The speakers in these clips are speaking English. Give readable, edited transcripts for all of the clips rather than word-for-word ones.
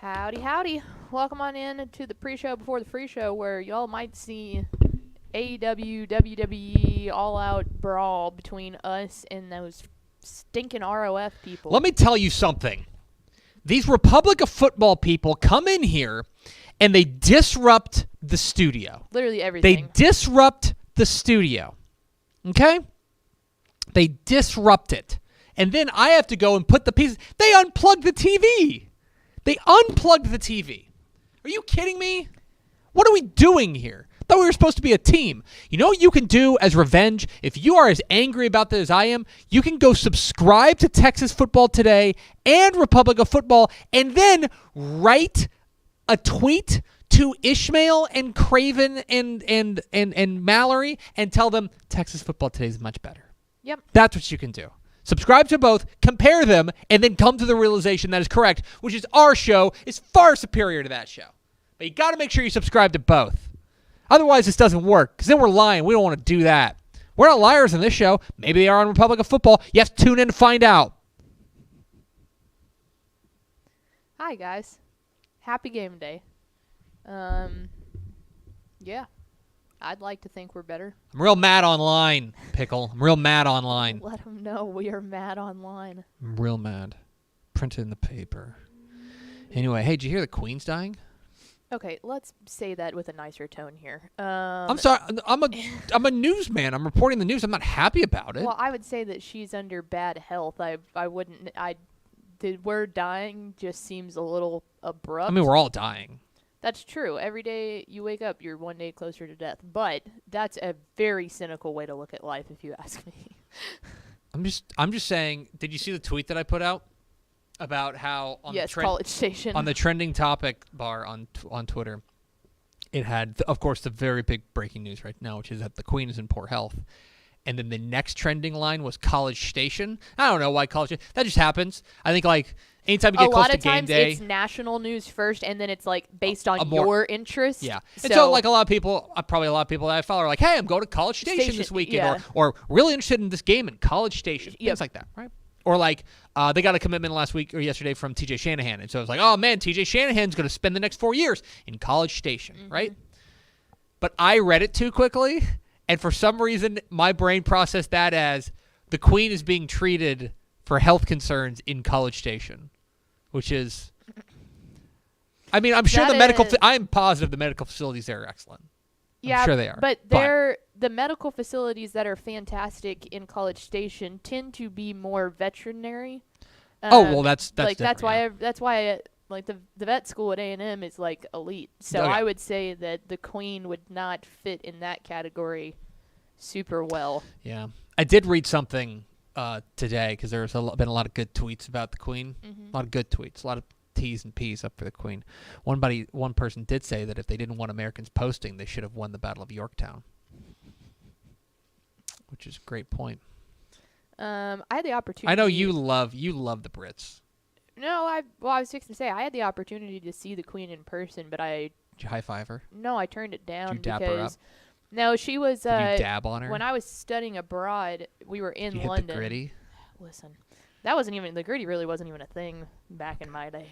Howdy, howdy. Welcome on in to the pre-show before the free show where y'all might see AEW, WWE all-out brawl between us and those stinking ROF people. Let me tell you something. These Republic of Football people come in here and they disrupt the studio. Literally everything. They disrupt the studio. Okay? They disrupt it. And then I have to go and put the pieces. They unplugged the TV. They unplugged the TV. Are you kidding me? What are we doing here? I thought we were supposed to be a team. You know what you can do as revenge? If you are as angry about this as I am, you can go subscribe to Texas Football Today and Republic of Football and then write a tweet to Ishmael and Craven and Mallory and tell them Texas Football Today is much better. Yep. That's what you can do. Subscribe to both, compare them, and then come to the realization that is correct, which is our show is far superior to that show. But you got to make sure you subscribe to both. Otherwise, this doesn't work, because then we're lying. We don't want to do that. We're not liars on this show. Maybe they are on Republic of Football. You have to tune in to find out. Hi, guys. Happy game day. Yeah. I'd like to think we're better. I'm real mad online, Pickle. I'm real mad online. Let them know we are mad online. I'm real mad. Printed in the paper. Anyway, hey, did you hear the Queen's dying? Okay, let's say that with a nicer tone here. I'm sorry. I'm a newsman. I'm reporting the news. I'm not happy about it. Well, I would say that she's under bad health. I wouldn't. The word dying just seems a little abrupt. I mean, we're all dying. That's true. Every day you wake up, you're one day closer to death. But that's a very cynical way to look at life, if you ask me. I'm just saying. Did you see the tweet that I put out? about how on yes, the College Station. on the trending topic bar on Twitter, it had, of course, the very big breaking news right now, which is that the Queen is in poor health. And then the next trending line was College Station. I don't know why College. That just happens. I think like anytime you get close to game day, a lot of times it's national news first, and then it's like based on your interest. Yeah. And so like a lot of people, probably a lot of people that I follow are like, hey, I'm going to College Station this weekend, or really interested in this game in College Station. Things like that, right? Or like they got a commitment last week or yesterday from TJ Shanahan, and so it's like, oh man, TJ Shanahan's going to spend the next 4 years in College Station, right? But I read it too quickly. And for some reason, my brain processed that as the Queen is being treated for health concerns in College Station, which is, I mean, I'm sure I'm positive the medical facilities there are excellent. Yeah, I'm sure they are. But the medical facilities that are fantastic in College Station tend to be more veterinary. That's like different, that's why like the vet school at A&M is like elite. So I would say that the Queen would not fit in that category super well. Yeah. I did read something today because there's been a lot of good tweets about the Queen. A lot of good tweets. A lot of T's and P's up for the Queen. One person did say that if they didn't want Americans posting, they should have won the Battle of Yorktown. Which is a great point. I had the opportunity. I know you love the Brits. No, I was fixing to say I had the opportunity to see the Queen in person, but Did you high five her? No, I turned it down. Did you dap her up? No, she was. Did you dab on her? When I was studying abroad, we were in Did you London. Hit the gritty? Listen, that wasn't even the gritty. Really wasn't even a thing back in my day.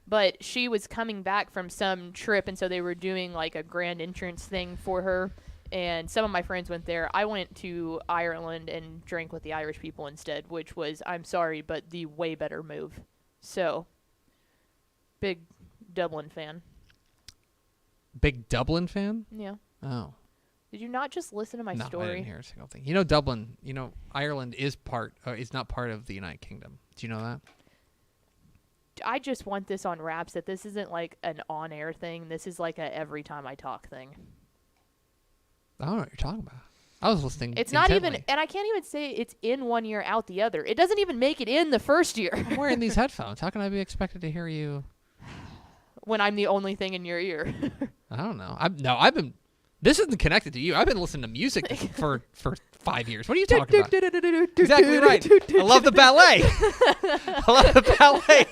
But she was coming back from some trip, and so they were doing like a grand entrance thing for her. And some of my friends went there. I went to Ireland and drank with the Irish people instead, which was, I'm sorry, but the way better move. So, big Dublin fan. Big Dublin fan? Yeah. Oh. Did you not just listen to my story? No, I didn't hear a single thing. You know, Dublin, Ireland is not part of the United Kingdom. Do you know that? I just want this on wraps that this isn't like an on-air thing. This is like a every time I talk thing. I don't know what you're talking about. I was listening. It's not even, and I can't even say it's in one year, out the other. It doesn't even make it in the first year. I'm wearing these headphones. How can I be expected to hear you? When I'm the only thing in your ear. I don't know. This isn't connected to you. I've been listening to music for 5 years. What are you talking about? Exactly right. I love the ballet. I love the ballet.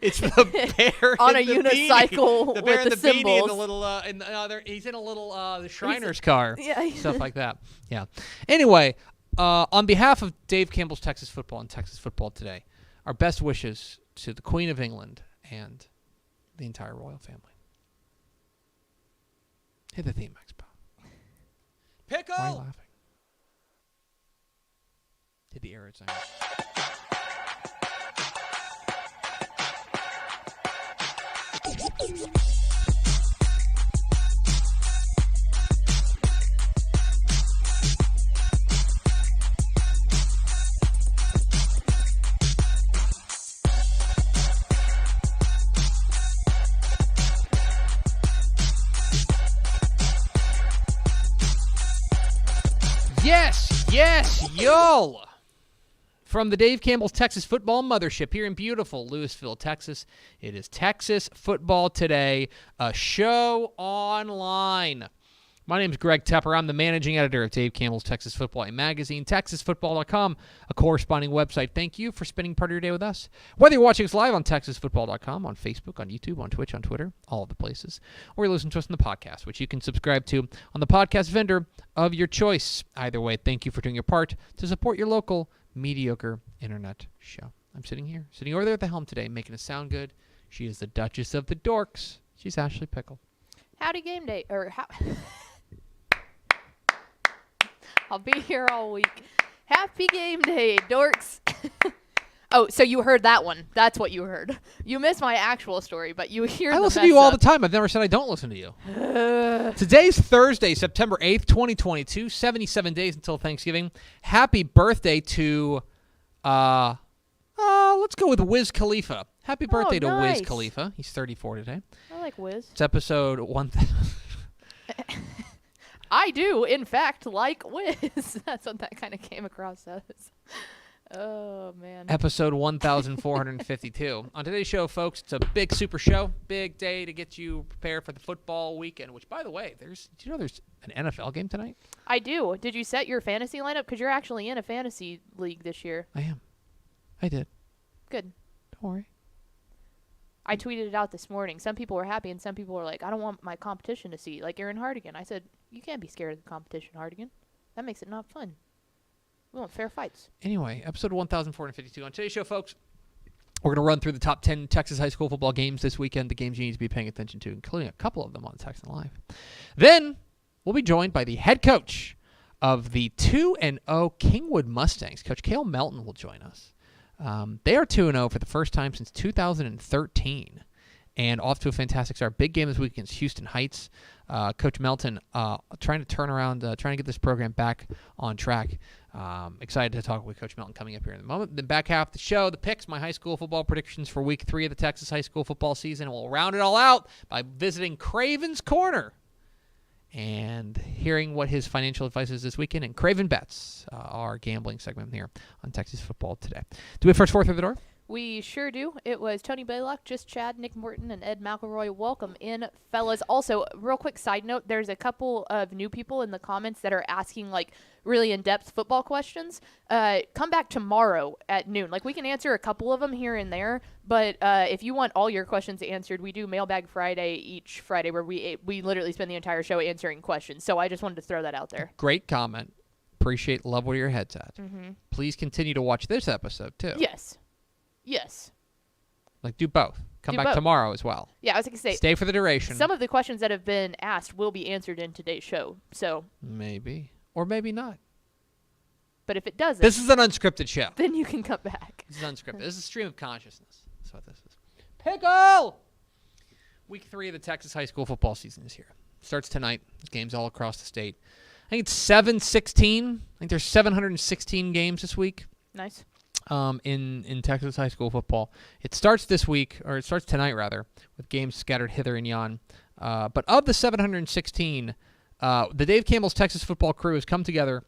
It's the bear on and a unicycle the bear with and the beanie symbols. and the little he's in a little Shriner's car. Yeah. Stuff like that. Yeah. Anyway, on behalf of Dave Campbell's Texas Football and Texas Football Today, our best wishes to the Queen of England and the entire royal family. Hit the theme, Max Pop. Pickle! Why are you laughing? Did the arid sound? Yes, y'all. From the Dave Campbell's Texas Football Mothership here in beautiful Lewisville, Texas, it is Texas Football Today, a show online. My name is Greg Tepper. I'm the managing editor of Dave Campbell's Texas Football magazine, TexasFootball.com, a corresponding website. Thank you for spending part of your day with us. Whether you're watching us live on TexasFootball.com, on Facebook, on YouTube, on Twitch, on Twitter, all of the places, or you listen to us on the podcast, which you can subscribe to on the podcast vendor of your choice. Either way, thank you for doing your part to support your local mediocre internet show. I'm sitting over there at the helm today, making us sound good. She is the Duchess of the Dorks. She's Ashley Pickle. Howdy game day, or how... I'll be here all week. Happy game day, dorks. Oh, so you heard that one. That's what you heard. You missed my actual story, but you hear the I listen to you all the time. I've never said I don't listen to you. Today's Thursday, September 8th, 2022. 77 days until Thanksgiving. Happy birthday to, let's go with Wiz Khalifa. Happy birthday to nice. Wiz Khalifa. He's 34 today. I like Wiz. It's episode 1,000. I do, in fact, like Wiz. That's what that kind of came across as. Oh, man. Episode 1452. On today's show, folks, it's a big super show. Big day to get you prepared for the football weekend, which, by the way, do you know there's an NFL game tonight? I do. Did you set your fantasy lineup? Because you're actually in a fantasy league this year. I am. I did. Good. Don't worry. I tweeted it out this morning. Some people were happy, and some people were like, I don't want my competition to see. Like Aaron Hardigan. I said, you can't be scared of the competition, Hardigan. That makes it not fun. We want fair fights. Anyway, episode 1452. On today's show, folks, we're going to run through the top 10 Texas high school football games this weekend, the games you need to be paying attention to, including a couple of them on Texan Live. Then we'll be joined by the head coach of the 2-0 Kingwood Mustangs. Coach Cale Melton will join us. They are 2-0 for the first time since 2013 and off to a fantastic start. Big game this week against Houston Heights. Coach Melton trying to turn around, trying to get this program back on track. Excited to talk with Coach Melton coming up here in a moment. The back half of the show, the picks, my high school football predictions for week 3 of the Texas high school football season. We'll round it all out by visiting Craven's Corner and hearing what his financial advice is this weekend. And Craven Bets, our gambling segment here on Texas Football Today. Do we have first four through the door? We sure do. It was Tony Baylock, Just Chad, Nick Morton, and Ed McElroy. Welcome in, fellas. Also, real quick side note, there's a couple of new people in the comments that are asking, like, really in-depth football questions. Come back tomorrow at noon. Like, we can answer a couple of them here and there, but if you want all your questions answered, we do Mailbag Friday each Friday where we literally spend the entire show answering questions. So I just wanted to throw that out there. Great comment. Appreciate, love where your head's at. Mm-hmm. Please continue to watch this episode, too. Yes. Yes. Like, do both. Come Do back both. tomorrow as well. Yeah, I was going to say. Stay for the duration. Some of the questions that have been asked will be answered in today's show. So. Maybe. Or maybe not. But if it doesn't. This is an unscripted show. Then you can come back. This is unscripted. This is a stream of consciousness. That's what this is. Pickle! Week 3 of the Texas high school football season is here. Starts tonight. There's games all across the state. I think it's 716. I think there's 716 games this week. Nice. In Texas high school football. It starts this week, or it starts tonight rather, with games scattered hither and yon. But of the 716, the Dave Campbell's Texas football crew has come together,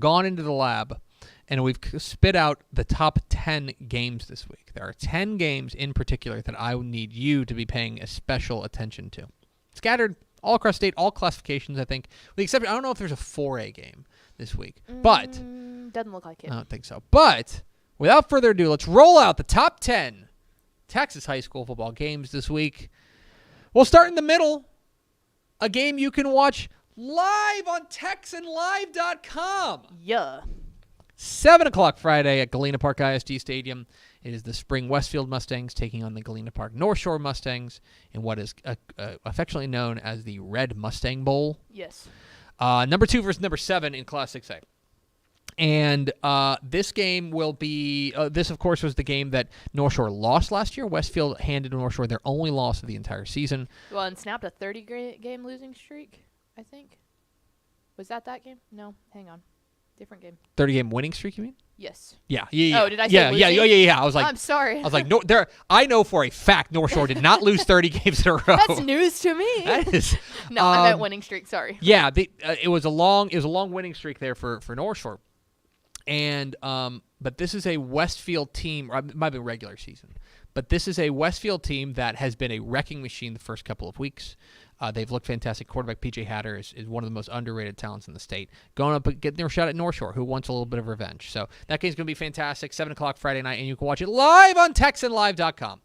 gone into the lab, and we've spit out the top 10 games this week. There are 10 games in particular that I would need you to be paying a special attention to. Scattered all across state, all classifications, I think. With the exception, I don't know if there's a 4A game this week. But doesn't look like it. I don't think so. But without further ado, let's roll out the top 10 Texas high school football games this week. We'll start in the middle. A game you can watch live on TexanLive.com. Yeah. 7 o'clock Friday at Galena Park ISD Stadium. It is the Spring Westfield Mustangs taking on the Galena Park North Shore Mustangs in what is affectionately known as the Red Mustang Bowl. Yes. Number 2 versus number 7 in Class 6A. And this game will be this, of course, was the game that North Shore lost last year. Westfield handed North Shore their only loss of the entire season. Well, and snapped a 30-game losing streak, I think. Was that game? No, hang on. Different game. 30-game winning streak, you mean? Yes. Yeah. Oh, did I say yeah, losing? yeah. I was like, I'm sorry. I was like, no, there. I know for a fact North Shore did not lose 30 games in a row. That's news to me. That is. No, I meant winning streak. Sorry. Yeah, it was a long winning streak there for North Shore, and but this is a Westfield team. Or it might be regular season, but this is a Westfield team that has been a wrecking machine the first couple of weeks. They've looked fantastic. Quarterback P.J. Hatter is one of the most underrated talents in the state. Going up and getting their shot at North Shore, who wants a little bit of revenge. So that game's going to be fantastic. 7 o'clock Friday night, and you can watch it live on TexanLive.com.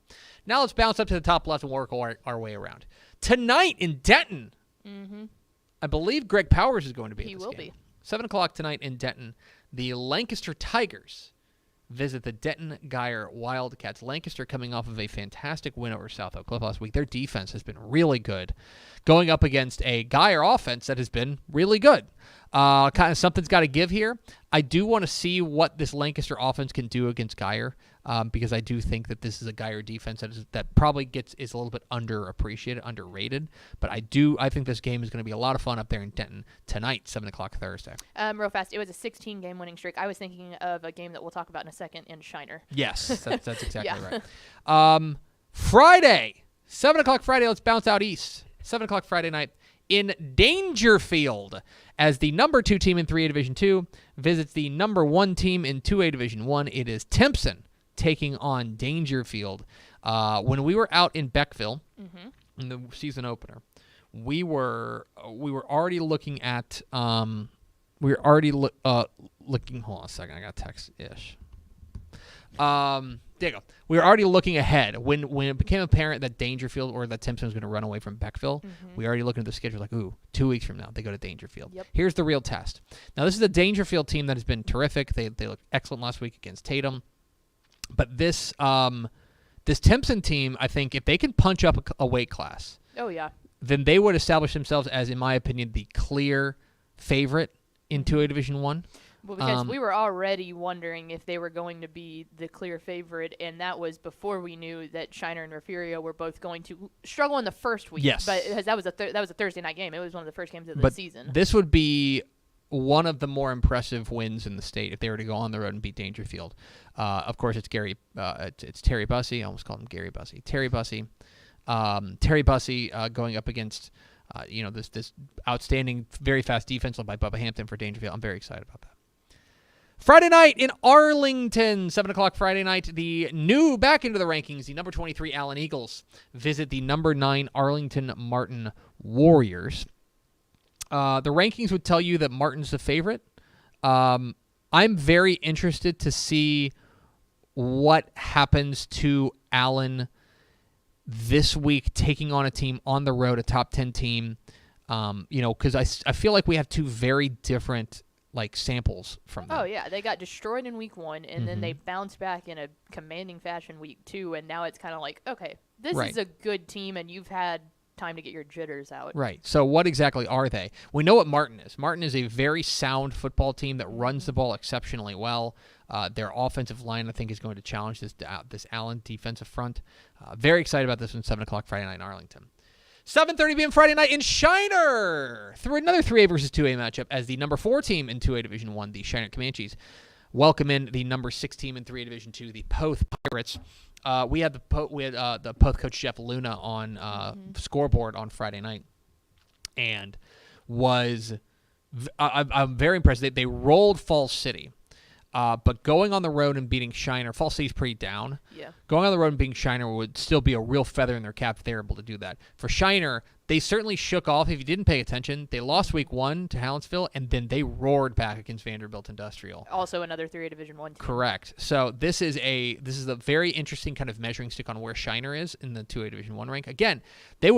Now let's bounce up to the top left and work our way around. Tonight in Denton, I believe Greg Powers is going to be at this game. He will be. 7 o'clock tonight in Denton, the Lancaster Tigers visit the Denton Geyer Wildcats. Lancaster coming off of a fantastic win over South Oak Cliff last week. Their defense has been really good, going up against a Geyer offense that has been really good. Kind of something's got to give here. I do want to see what this Lancaster offense can do against Geyer, because I do think that this is a Geyer defense that probably is a little bit underappreciated, underrated. But I think this game is going to be a lot of fun up there in Denton tonight, 7 o'clock Thursday. Real fast, it was a 16-game winning streak. I was thinking of a game that we'll talk about in a second in Shiner. Yes, that's exactly right. Friday, 7 o'clock Friday, let's bounce out east. 7 o'clock Friday night in Dangerfield, as the number 2 team in 3A Division II visits the number 1 team in 2A Division 1. It is Timpson taking on Dangerfield. When we were out in Beckville in the season opener, we were already looking at looking. Hold on a second, I got text-ish. There you go. We were already looking ahead when it became apparent that Dangerfield or that Timpson was going to run away from Beckville. We already looking at the schedule like, ooh, 2 weeks from now they go to Dangerfield. Yep. Here's the real test. Now this is a Dangerfield team that has been terrific. They looked excellent last week against Tatum, but this Timpson team, I think, if they can punch up a weight class, then they would establish themselves as, in my opinion, the clear favorite in 2A Division 1. Well, because we were already wondering if they were going to be the clear favorite, and that was before we knew that Shiner and Refugio were both going to struggle in the first week. Yes. But that was a Thursday night game. It was one of the first games of the season. This would be one of the more impressive wins in the state if they were to go on the road and beat Dangerfield. Of course, it's Terry Bussey. I almost called him Gary Bussey. Terry Bussey. Terry Bussey going up against this outstanding, very fast defense led by Bubba Hampton for Dangerfield. I'm very excited about that. Friday night in Arlington, 7 o'clock Friday night, the new back into the rankings, the number 23 Allen Eagles visit the number 9 Arlington Martin Warriors. The rankings would tell you that Martin's the favorite. I'm very interested to see what happens to Allen this week taking on a team on the road, a top 10 team, because I feel like we have two very different samples from them. Oh, yeah. They got destroyed in week 1, and then they bounced back in a commanding fashion week 2, and now it's kind of like, okay, this is a good team, and you've had time to get your jitters out. Right. So what exactly are they? We know what Martin is. Martin is a very sound football team that runs the ball exceptionally well. Their offensive line, I think, is going to challenge this Allen defensive front. Very excited about this one, 7 o'clock Friday night in Arlington. 7:30 p.m. Friday night in Shiner. Through another 3A versus 2A matchup as the number 4 team in 2A Division 1, the Shiner Comanches, welcome in the number 6 team in 3A Division 2, the Poth Pirates. We had the Poth coach Jeff Luna on scoreboard on Friday night, and I'm very impressed. They rolled Falls City. But going on the road and beating Shiner, Falls City's pretty down. Yeah. Going on the road and beating Shiner would still be a real feather in their cap if they're able to do that. For Shiner, they certainly shook off. If you didn't pay attention, they lost week 1 to Hallettsville, and then they roared back against Vanderbilt Industrial. Also another 3A Division 1 team. Correct. So this is a very interesting kind of measuring stick on where Shiner is in the 2A Division 1 rank. Again, they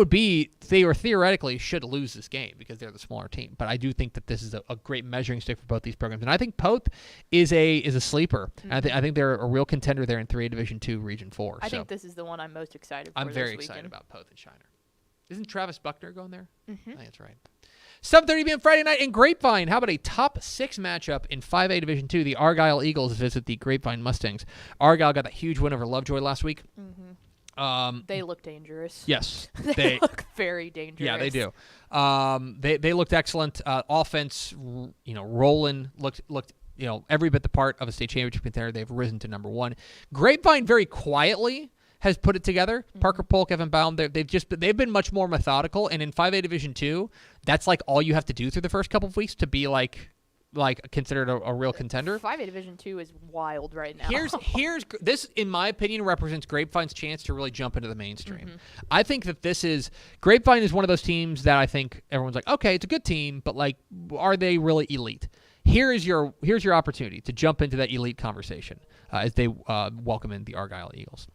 theoretically should lose this game because they're the smaller team. But I do think that this is a great measuring stick for both these programs. And I think Poth is a sleeper. And I think they're a real contender there in 3A Division 2 Region 4. I think this is the one I'm most excited for. I'm very this excited weekend. about Poth and Shiner. Isn't Travis Buckner going there? I think that's right. 7:30 p.m. Friday night in Grapevine. How about a top 6 matchup in 5A Division 2? The Argyle Eagles visit the Grapevine Mustangs. Argyle got that huge win over Lovejoy last week. They look dangerous. Yes. They look very dangerous. Yeah, they do. They looked excellent. Offense, rolling, looked every bit the part of a state championship contender. They've risen to number 1. Grapevine very quietly has put it together. Parker Polk, Evan Baum, they've been much more methodical. And in 5A Division 2, that's all you have to do through the first couple of weeks to be considered a real contender. 5A Division 2 is wild right now. Here's this, in my opinion, represents Grapevine's chance to really jump into the mainstream. I think that Grapevine is one of those teams that I think everyone's like, okay, it's a good team, but are they really elite? Here's your opportunity to jump into that elite conversation as they welcome in the Argyle Eagles.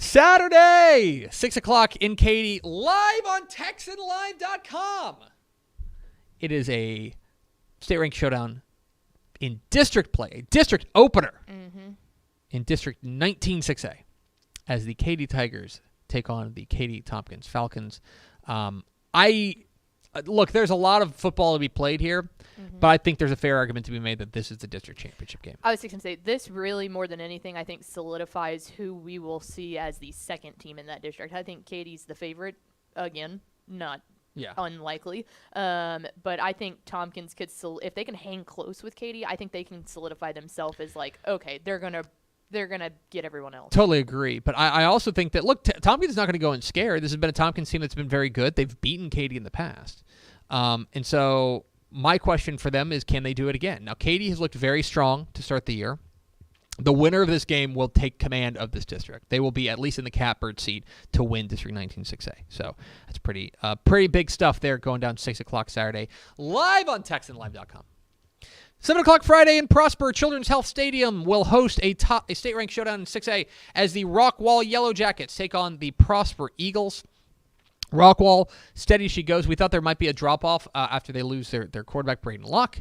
Saturday, 6 o'clock in Katy, live on TexanLive.com. It is a state rank showdown in district play, a district opener in District 19 6A as the Katy Tigers take on the Katy Tompkins Falcons. Look, there's a lot of football to be played here, but I think there's a fair argument to be made that this is the district championship game. I was just going to say, this really, more than anything, I think solidifies who we will see as the second team in that district. I think Katy's the favorite. Again, not unlikely. But I think Tompkins could, if they can hang close with Katy, I think they can solidify themselves as okay, they're going to get everyone else. Totally agree. But I also think that, look, Tompkins is not going to go in scared. This has been a Tompkins team that's been very good. They've beaten Katy in the past. And so my question for them is, can they do it again? Now, Katy has looked very strong to start the year. The winner of this game will take command of this district. They will be at least in the catbird seat to win District 19 6A. So that's pretty big stuff there going down 6 o'clock Saturday, live on TexanLive.com. 7 o'clock Friday in Prosper, Children's Health Stadium will host a state-ranked showdown in 6A as the Rockwall Yellow Jackets take on the Prosper Eagles. Rockwall, steady she goes. We thought there might be a drop-off after they lose their quarterback, Braden Locke.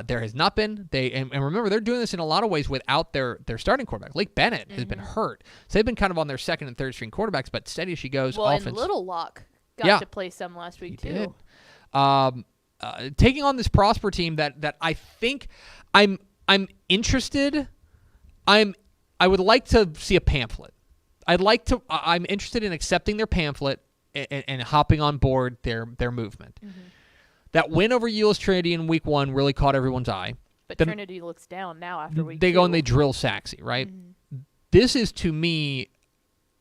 There has not been. And remember, they're doing this in a lot of ways without their starting quarterback. Lake Bennett has been hurt. So they've been kind of on their second and third string quarterbacks, but steady she goes. Well, offense. And Little Locke got to play some last week, too. Taking on this Prosper team that I think I'm interested. I would like to see a pamphlet. I'm interested in accepting their pamphlet and hopping on board their movement. Mm-hmm. That win over Euless Trinity in week 1 really caught everyone's eye. But Trinity looks down now after week 2. They go and they drill Saxe, right? Mm-hmm. This is, to me,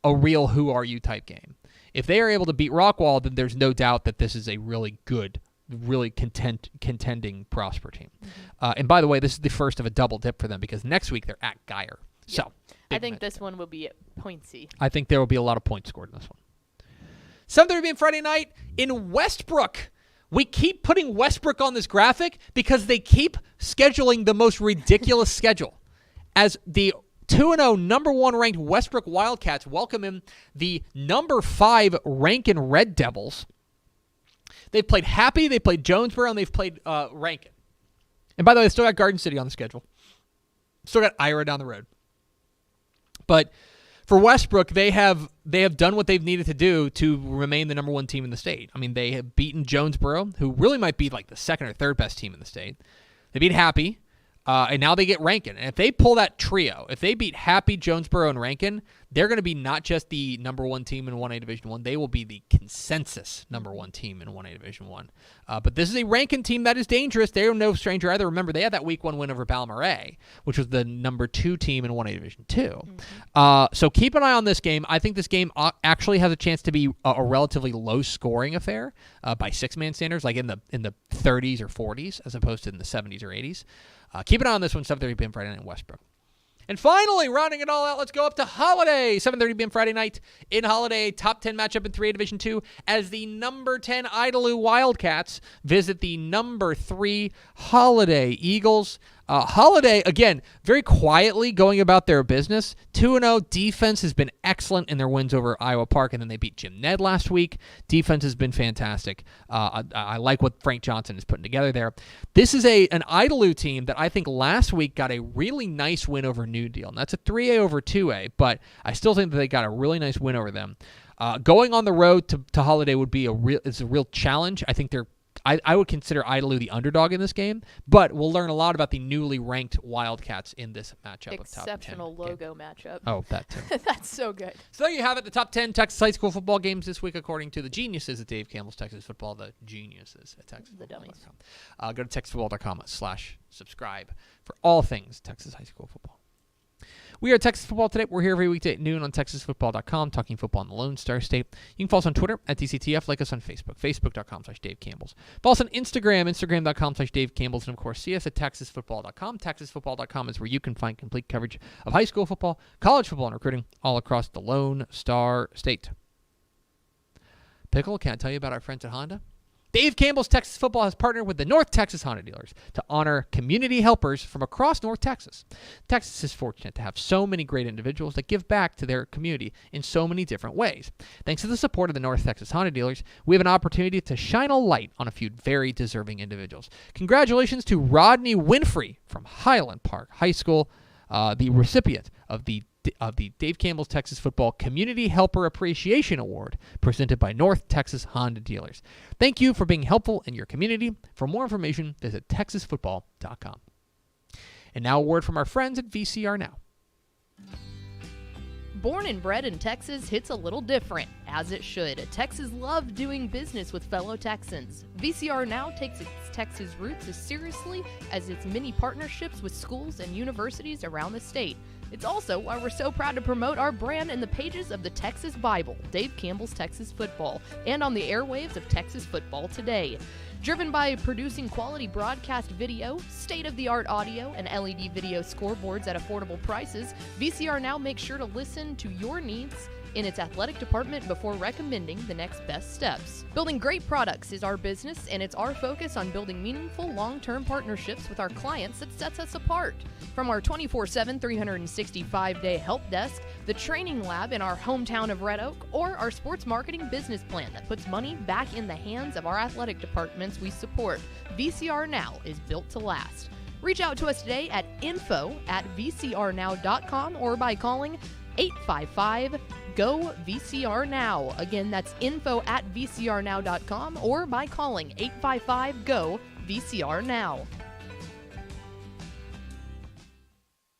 a real who are you type game. If they are able to beat Rockwall, then there's no doubt that this is a really good, really contending Prosper team. Mm-hmm. And by the way, this is the first of a double dip for them because next week they're at Geyer. Yeah. So I think this one will be pointsy. I think there will be a lot of points scored in this one. 7:30 p.m. Friday night in Westbrook. We keep putting Westbrook on this graphic because they keep scheduling the most ridiculous schedule. As the 2-0 number 1 ranked Westbrook Wildcats welcome in the number 5 Rankin Red Devils. They've played Happy, they played Jonesboro, and they've played Rankin. And by the way, they still got Garden City on the schedule. Still got Ira down the road. But for Westbrook, they have done what they've needed to do to remain the number 1 team in the state. I mean, they have beaten Jonesboro, who really might be like the second or third best team in the state. They beat Happy, and now they get Rankin. And if they pull that trio, if they beat Happy, Jonesboro, and Rankin, they're going to be not just the number 1 team in 1A Division 1. They will be the consensus number 1 team in 1A Division 1. But this is a Rankin team that is dangerous. They're no stranger either. Remember, they had that week 1 win over Balmarais, which was the number 2 team in 1A Division 2. Mm-hmm. So keep an eye on this game. I think this game actually has a chance to be a relatively low-scoring affair by six-man standards, like in the 30s or 40s, as opposed to in the 70s or 80s. Keep an eye on this one, 7:30 p.m. Friday night in Westbrook. And finally, rounding it all out, let's go up to Holiday, 7:30 p.m. Friday night in Holiday, top 10 matchup in 3A Division 2 as the number 10 Idalou Wildcats visit the number 3 Holiday Eagles. Holiday, again, very quietly going about their business. 2-0. Defense has been excellent in their wins over Iowa Park, and then they beat Jim Ned last week. Defense has been fantastic. I like what Frank Johnson is putting together there. This is an Idalou team that I think last week got a really nice win over New Deal. And that's a 3A over 2A, but I still think that they got a really nice win over them. Going on the road to Holiday would be a real challenge. I think I would consider Idalou the underdog in this game, but we'll learn a lot about the newly ranked Wildcats in this matchup. Exceptional logo matchup. Oh, that too. That's so good. So there you have it, the top 10 Texas high school football games this week, according to the geniuses at Dave Campbell's Texas Football, the geniuses at TexasFootball.com. Go to TexasFootball.com/subscribe for all things Texas high school football. We are Texas Football Today. We're here every weekday at noon on TexasFootball.com, talking football in the Lone Star State. You can follow us on Twitter at TCTF, like us on Facebook, Facebook.com/Dave Campbell's. Follow us on Instagram, Instagram.com/Dave Campbell's, and of course, see us at TexasFootball.com. TexasFootball.com is where you can find complete coverage of high school football, college football, and recruiting all across the Lone Star State. Pickle, can I tell you about our friends at Honda? Dave Campbell's Texas Football has partnered with the North Texas Honda dealers to honor community helpers from across North Texas. Texas is fortunate to have so many great individuals that give back to their community in so many different ways. Thanks to the support of the North Texas Honda dealers, we have an opportunity to shine a light on a few very deserving individuals. Congratulations to Rodney Winfrey from Highland Park High School, the recipient of the Dave Campbell's Texas Football Community Helper Appreciation Award presented by North Texas Honda Dealers. Thank you for being helpful in your community. For more information, visit TexasFootball.com. And now a word from our friends at VCR Now. Born and bred in Texas hits a little different, as it should. Texans love doing business with fellow Texans. VCR Now takes its Texas roots as seriously as its many partnerships with schools and universities around the state. It's also why we're so proud to promote our brand in the pages of the Texas Bible, Dave Campbell's Texas Football, and on the airwaves of Texas Football Today. Driven by producing quality broadcast video, state-of-the-art audio, and LED video scoreboards at affordable prices, VCR Now makes sure to listen to your needs in its athletic department before recommending the next best steps. Building great products is our business, and it's our focus on building meaningful long-term partnerships with our clients that sets us apart. From our 24/7, 365-day help desk, the training lab in our hometown of Red Oak, or our sports marketing business plan that puts money back in the hands of our athletic departments we support, VCR Now is built to last. Reach out to us today at info@vcrnow.com or by calling 855-GO-VCR Now. Again, that's info@vcrnow.com or by calling 855-GO-VCR Now.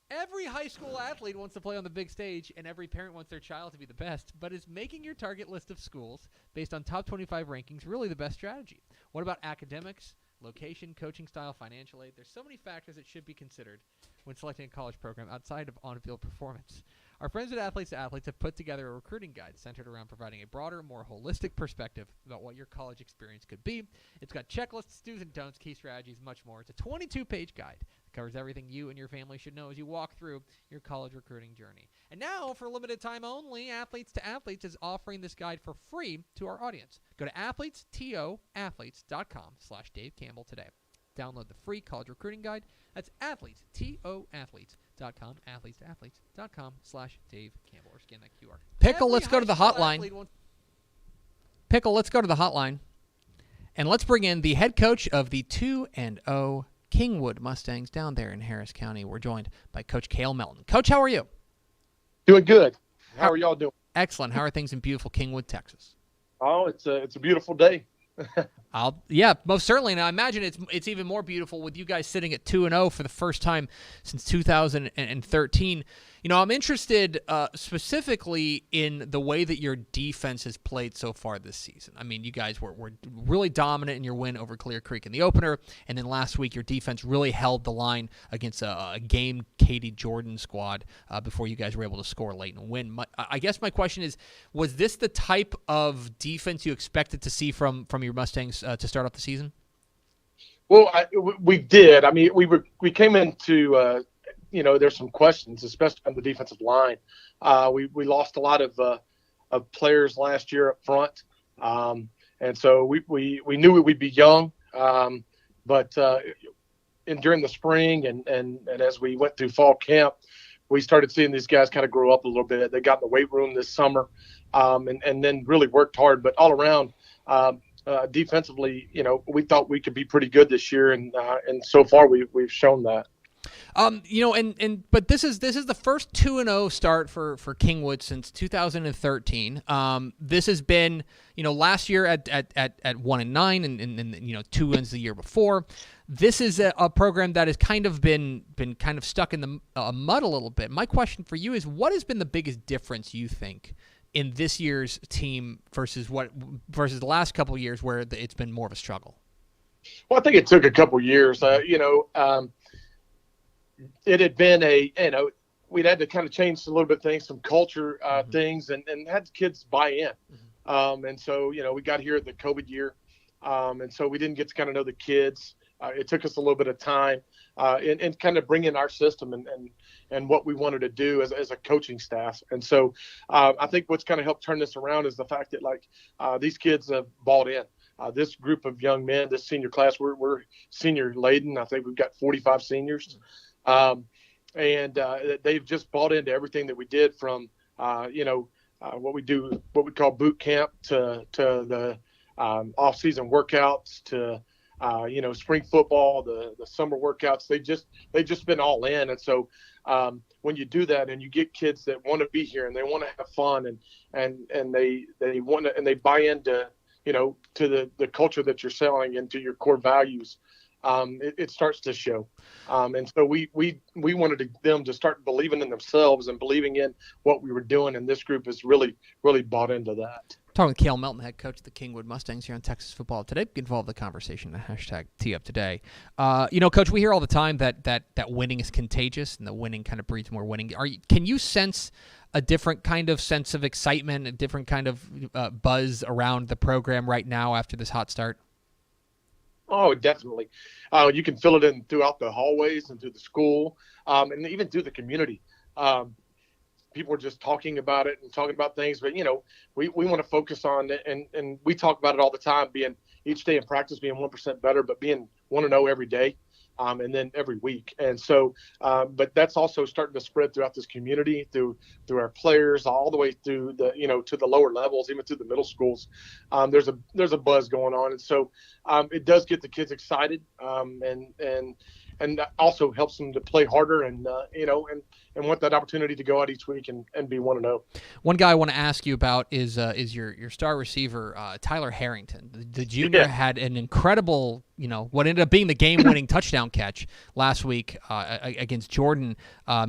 Every high school athlete wants to play on the big stage, and every parent wants their child to be the best. But is making your target list of schools based on top 25 rankings really the best strategy? What about academics, location, coaching style, financial aid? There's so many factors that should be considered when selecting a college program outside of on-field performance. Our friends at Athletes to Athletes have put together a recruiting guide centered around providing a broader, more holistic perspective about what your college experience could be. It's got checklists, do's and don'ts, key strategies, much more. It's a 22-page guide that covers everything you and your family should know as you walk through your college recruiting journey. And now, for a limited time only, Athletes to Athletes is offering this guide for free to our audience. Go to athletes.com/Dave Campbell today. Download the free college recruiting guide. That's athletes.com, athletes.athletes.com/Dave Campbell, or scan that QR. Pickle, let's go to the hotline. Pickle, let's go to the hotline. And let's bring in the head coach of the 2-0 Kingwood Mustangs down there in Harris County. We're joined by Coach Cale Melton. Coach, how are you? Doing good. How are y'all doing? Excellent. How are things in beautiful Kingwood, Texas? Oh, it's a beautiful day. Yeah, most certainly. And I imagine it's even more beautiful with you guys sitting at 2-0 for the first time since 2013. You know, I'm interested specifically in the way that your defense has played so far this season. I mean, you guys were really dominant in your win over Clear Creek in the opener, and then last week your defense really held the line against a game Katie Jordan squad before you guys were able to score late and win. I guess my question is, was this the type of defense you expected to see from your Mustangs to start off the season? Well, we did. I mean, we came into there's some questions, especially on the defensive line. We lost a lot of players last year up front, and so we knew we'd be young. But during the spring and as we went through fall camp, we started seeing these guys kind of grow up a little bit. They got in the weight room this summer, and then really worked hard. But all around, defensively, we thought we could be pretty good this year, and so far we've shown that. But this is the first 2-0 start for Kingwood since 2013. This has been, last year at 1-9 and 2 wins the year before. This is a program that has kind of been kind of stuck in the mud a little bit. My question for you is, what has been the biggest difference you think in this year's team versus the last couple of years where it's been more of a struggle? Well, I think it took a couple of years. It had been we'd had to kind of change a little bit of things, some culture things, and had kids buy in. And so, we got here at the COVID year, and so we didn't get to kind of know the kids. It took us a little bit of time and kind of bring in our system and what we wanted to do as a coaching staff. And so I think what's kind of helped turn this around is the fact that, these kids have bought in. This group of young men, this senior class, we're senior laden. I think we've got 45 seniors. And they've just bought into everything that we did from, what we do, what we call boot camp to the off-season workouts to, spring football, the summer workouts. They've just been all in. And so when you do that and you get kids that want to be here and they want to have fun and they want to, and they buy into, to the culture that you're selling and to your core values, it starts to show. And so we wanted them to start believing in themselves and believing in what we were doing. And this group has really, really bought into that. Talking with Cale Melton, head coach of the Kingwood Mustangs here on Texas Football Today. Get involved in the conversation at hashtag #TeeUpToday. Coach, we hear all the time that winning is contagious and the winning kind of breeds more winning. Can you sense a different kind of sense of excitement, a different kind of buzz around the program right now after this hot start? Oh, definitely. You can feel it throughout the hallways and through the school, and even through the community. People are just talking about it and talking about things, but we want to focus on it, and we talk about it all the time, being each day in practice being 1% better, but being 1-0 every day, and then every week. And so, but that's also starting to spread throughout this community, through our players, all the way through the to the lower levels, even through the middle schools. There's a buzz going on, and so it does get the kids excited, and that also helps them to play harder and want that opportunity to go out each week and be 1-0. One guy I want to ask you about is your star receiver, Tyler Harrington. The junior had an incredible, what ended up being the game-winning touchdown catch last week against Jordan.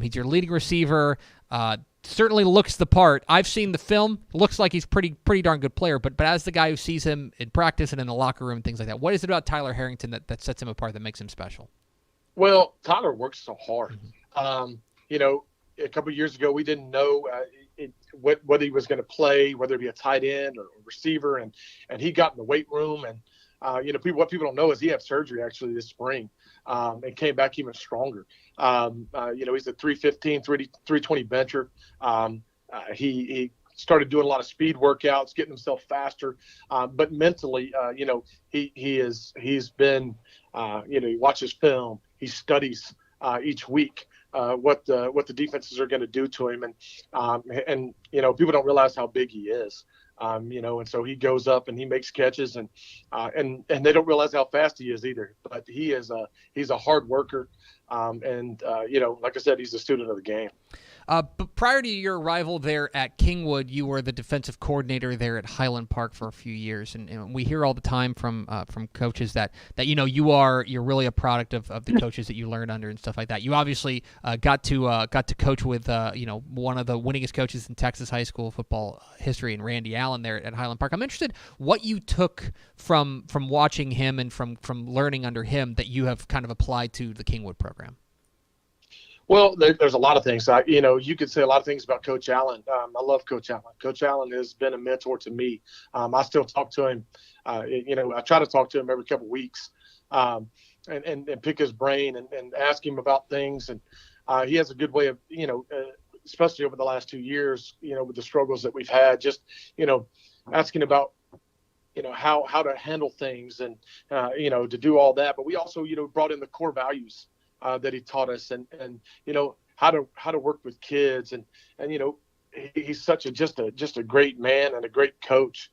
He's your leading receiver. Certainly looks the part. I've seen the film. Looks like he's pretty darn good player. But as the guy who sees him in practice and in the locker room, things like that, what is it about Tyler Harrington that sets him apart, that makes him special? Well, Tyler works so hard. A couple of years ago, we didn't know whether he was going to play, whether it be a tight end or a receiver, and he got in the weight room. And what people don't know is he had surgery actually this spring, and came back even stronger. He's a 315, 320 bencher. He started doing a lot of speed workouts, getting himself faster, but mentally, he's been, he watches film, he studies each week what the defenses are going to do to him, and people don't realize how big he is, and so he goes up and he makes catches, and they don't realize how fast he is either. But he's a hard worker, like I said, he's a student of the game. But prior to your arrival there at Kingwood, you were the defensive coordinator there at Highland Park for a few years, and we hear all the time from coaches that you're really a product of the coaches that you learned under and stuff like that. You obviously got to coach with one of the winningest coaches in Texas high school football history, and Randy Allen there at Highland Park. I'm interested what you took from watching him and from learning under him that you have kind of applied to the Kingwood program. Well, there's a lot of things. You could say a lot of things about Coach Allen. I love Coach Allen. Coach Allen has been a mentor to me. I still talk to him. I try to talk to him every couple of weeks, and pick his brain and ask him about things. And he has a good way of, especially over the last 2 years, with the struggles that we've had, just, asking about, how to handle things and, to do all that. But we also, brought in the core values that he taught us, and how to work with kids, and he's such just a great man and a great coach.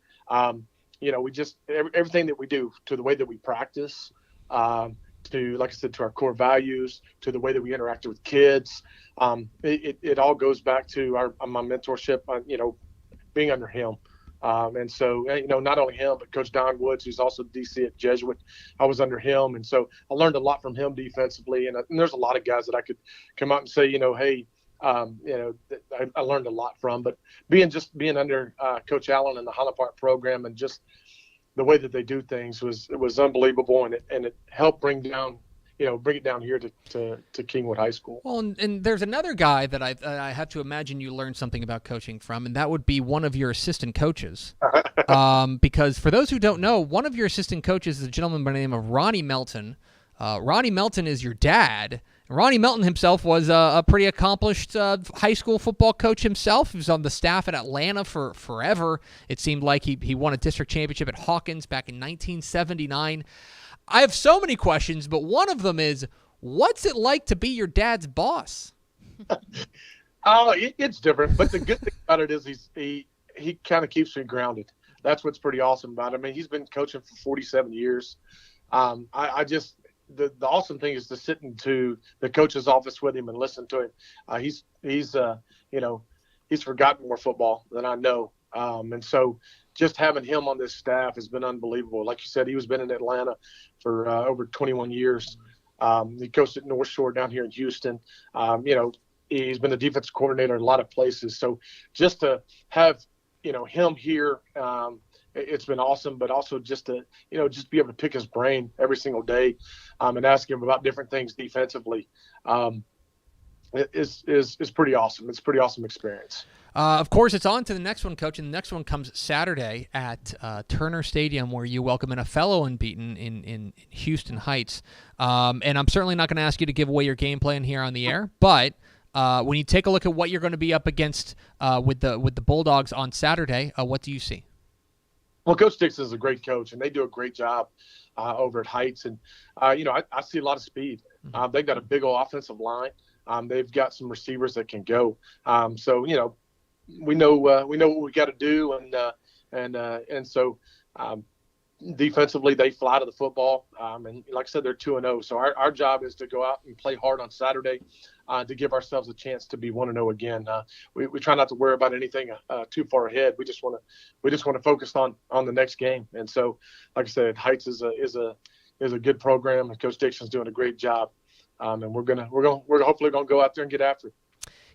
We just everything that we do, to the way that we practice, to, like I said, to our core values, to the way that we interact with kids, it all goes back to my mentorship, being under him. And so, not only him, but Coach Don Woods, who's also DC at Jesuit, I was under him. And so I learned a lot from him defensively. And there's a lot of guys that I could come out and say, hey, I learned a lot from. But being under Coach Allen and the Highland Park program, and just the way that they do things was unbelievable. And it helped bring it down here to Kingwood High School. Well, and there's another guy that I have to imagine you learned something about coaching from, and that would be one of your assistant coaches. Because for those who don't know, one of your assistant coaches is a gentleman by the name of Ronnie Melton. Ronnie Melton is your dad. Ronnie Melton himself was a pretty accomplished high school football coach himself. He was on the staff at Atlanta for forever. It seemed like he won a district championship at Hawkins back in 1979. I have so many questions, but one of them is, what's it like to be your dad's boss? It's different, but the good thing about it is he kind of keeps me grounded. That's what's pretty awesome about it. I mean, he's been coaching for 47 years. The awesome thing is to sit into the coach's office with him and listen to him. He's forgotten more football than I know. And so just having him on this staff has been unbelievable. Like you said, he's been in Atlanta for over 21 years. He coached at North Shore down here in Houston. He's been the defensive coordinator in a lot of places. So just to have him here, it's been awesome, but also just to, just be able to pick his brain every single day, and ask him about different things defensively, is pretty awesome. It's a pretty awesome experience. Of course, it's on to the next one, Coach, and the next one comes Saturday at Turner Stadium, where you welcome in a fellow unbeaten in Houston Heights. And I'm certainly not going to ask you to give away your game plan here on the air, but when you take a look at what you're going to be up against with the Bulldogs on Saturday, what do you see? Well, Coach Dixon is a great coach, and they do a great job over at Heights. And, I see a lot of speed. They've got a big old offensive line. They've got some receivers that can go. So, we know what we got to do, and so defensively they fly to the football, and like I said, they're 2-0. So our job is to go out and play hard on Saturday to give ourselves a chance to be 1-0 again. We try not to worry about anything too far ahead. We just want to focus on the next game. And so, like I said, Heights is a good program, and Coach Dixon's doing a great job. And we're hopefully gonna go out there and get after it.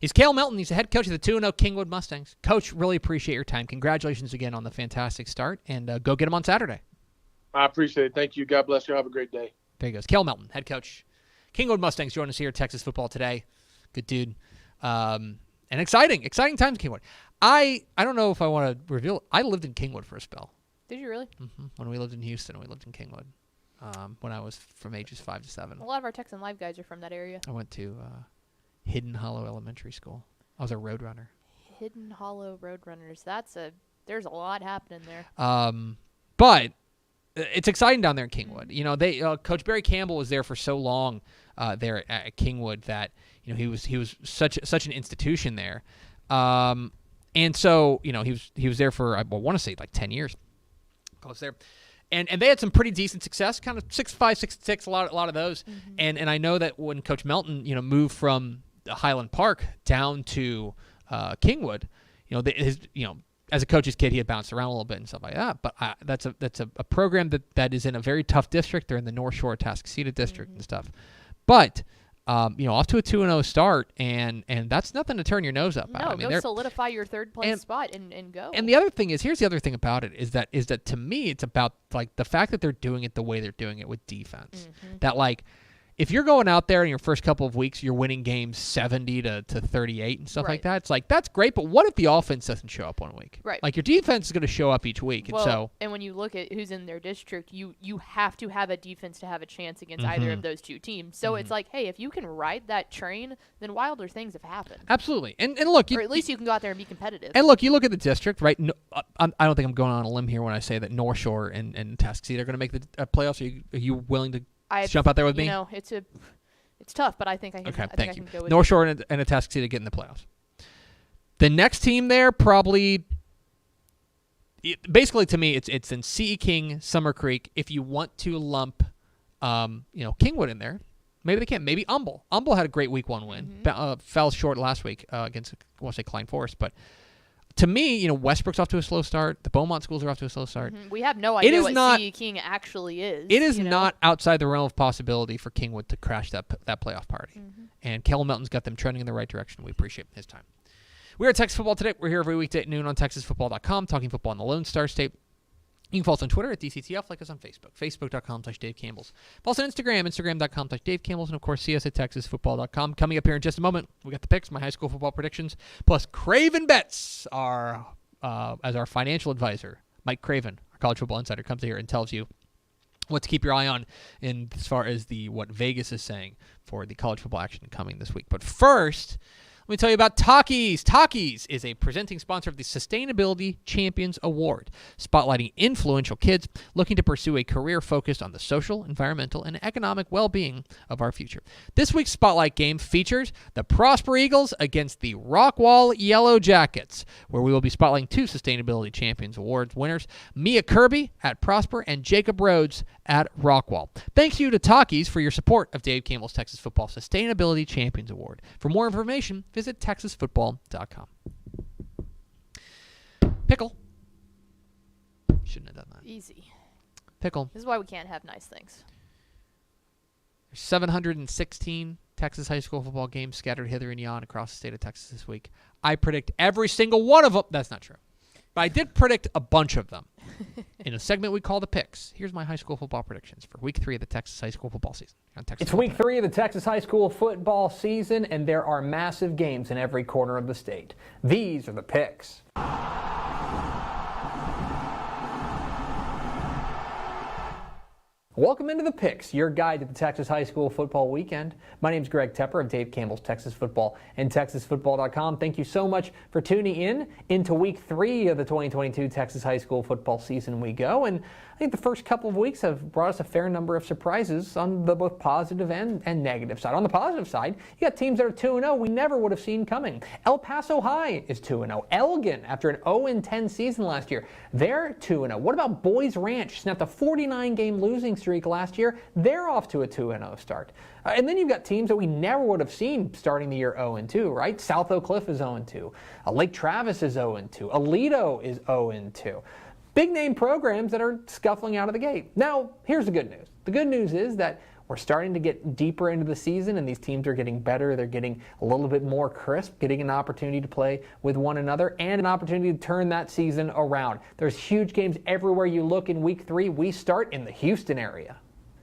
He's Cale Melton. He's the head coach of the 2-0 Kingwood Mustangs. Coach, really appreciate your time. Congratulations again on the fantastic start, and go get him on Saturday. I appreciate it. Thank you. God bless you. Have a great day. There he goes. Cale Melton, head coach. Kingwood Mustangs joining us here at Texas Football Today. Good dude. And exciting times, Kingwood. I don't know if I want to reveal. I lived in Kingwood for a spell. Did you really? Mm-hmm. When we lived in Houston, we lived in Kingwood. When I was from ages 5 to 7. A lot of our Texan Live guys are from that area. I went to Hidden Hollow Elementary School. I was a road runner. Hidden Hollow Roadrunners. There's a lot happening there. But it's exciting down there in Kingwood. They Coach Barry Campbell was there for so long there at Kingwood that he was such an institution there. And so he was there for, I want to say, like 10 years. Close there. And they had some pretty decent success, kind of 6'5", 6'6", a lot of those. Mm-hmm. And I know that when Coach Melton moved from Highland Park down to Kingwood, as a coach's kid, he had bounced around a little bit and stuff like that. But that's a program that is in a very tough district. They're in the North Shore Atascocita district and stuff. But off to a 2-0 start, and that's nothing to turn your nose up at. Go solidify your third place spot and go. And the other thing is, here's the other thing about it is that to me, it's about like the fact that they're doing it the way they're doing it with defense. Mm-hmm. That like, if you're going out there in your first couple of weeks, you're winning games 70 to 38 and stuff like that. It's like, that's great, but what if the offense doesn't show up one week? Right. Like, your defense is going to show up each week. And when you look at who's in their district, you have to have a defense to have a chance against either of those two teams. So it's like, hey, if you can ride that train, then wilder things have happened. Absolutely. And look, or at least you can go out there and be competitive. And look, you look at the district, right? No, I don't think I'm going on a limb here when I say that North Shore and Atascocita are going to make the playoffs. Are you willing to jump out there with me? It's tough, but I think I can. Okay, I can go with North Shore and Atascocita get in the playoffs. The next team there probably, basically to me, it's in CE King, Summer Creek. If you want to lump, Kingwood in there, maybe they can. Maybe Humble. Humble had a great week 1 win. Mm-hmm. Fell short last week against, I want to say Klein Forest, but. To me, Westbrook's off to a slow start. The Beaumont schools are off to a slow start. Mm-hmm. We have no idea what CE King actually is. It is not outside the realm of possibility for Kingwood to crash that playoff party. Mm-hmm. And Cale Melton's got them trending in the right direction. We appreciate his time. We're at Texas Football Today. We're here every weekday at noon on TexasFootball.com, talking football in the Lone Star State. You can follow us on Twitter at DCTF, like us on Facebook, Facebook.com/Dave Campbell's. Follow us on Instagram, Instagram.com/Dave Campbell's, and of course, see us at TexasFootball.com. Coming up here in just a moment, we got the picks, my high school football predictions, plus Craven Bets, as our financial advisor. Mike Craven, our college football insider, comes here and tells you what to keep your eye on in as far as what Vegas is saying for the college football action coming this week. But first, let me tell you about Takis. Takis is a presenting sponsor of the Sustainability Champions Award, spotlighting influential kids looking to pursue a career focused on the social, environmental, and economic well-being of our future. This week's Spotlight game features the Prosper Eagles against the Rockwall Yellow Jackets, where we will be spotlighting 2 Sustainability Champions Awards winners, Mia Kirby at Prosper and Jacob Rhodes at Rockwall. Thank you to Takis for your support of Dave Campbell's Texas Football Sustainability Champions Award. For more information, visit TexasFootball.com. Pickle. Shouldn't have done that. Easy. Pickle. This is why we can't have nice things. There's 716 Texas high school football games scattered hither and yon across the state of Texas this week. I predict every single one of them. That's not true. But I did predict a bunch of them in a segment we call the picks. Here's my high school football predictions for week 3 of the Texas high school football season. On Texas It's week 3 of the Texas high school football season, and there are massive games in every corner of the state. These are the picks. Welcome into the Picks, your guide to the Texas high school football weekend. My name is Greg Tepper of Dave Campbell's Texas Football and TexasFootball.com. Thank you so much for tuning in into week 3 of the 2022 Texas high school football season we go. And I think the first couple of weeks have brought us a fair number of surprises on the both positive and negative side. On the positive side, you got teams that are 2-0 we never would have seen coming. El Paso High is 2-0. Elgin, after an 0-10 season last year, they're 2-0. What about Boys Ranch? Snapped a 49-game losing streak last year. They're off to a 2-0 start. And then you've got teams that we never would have seen starting the year 0-2, right? South Oak Cliff is 0-2. Lake Travis is 0-2. Aledo is 0-2. Big name programs that are scuffling out of the gate. Now, here's the good news. The good news is that we're starting to get deeper into the season, and these teams are getting better. They're getting a little bit more crisp, getting an opportunity to play with one another and an opportunity to turn that season around. There's huge games everywhere you look in week 3. We start in the Houston area.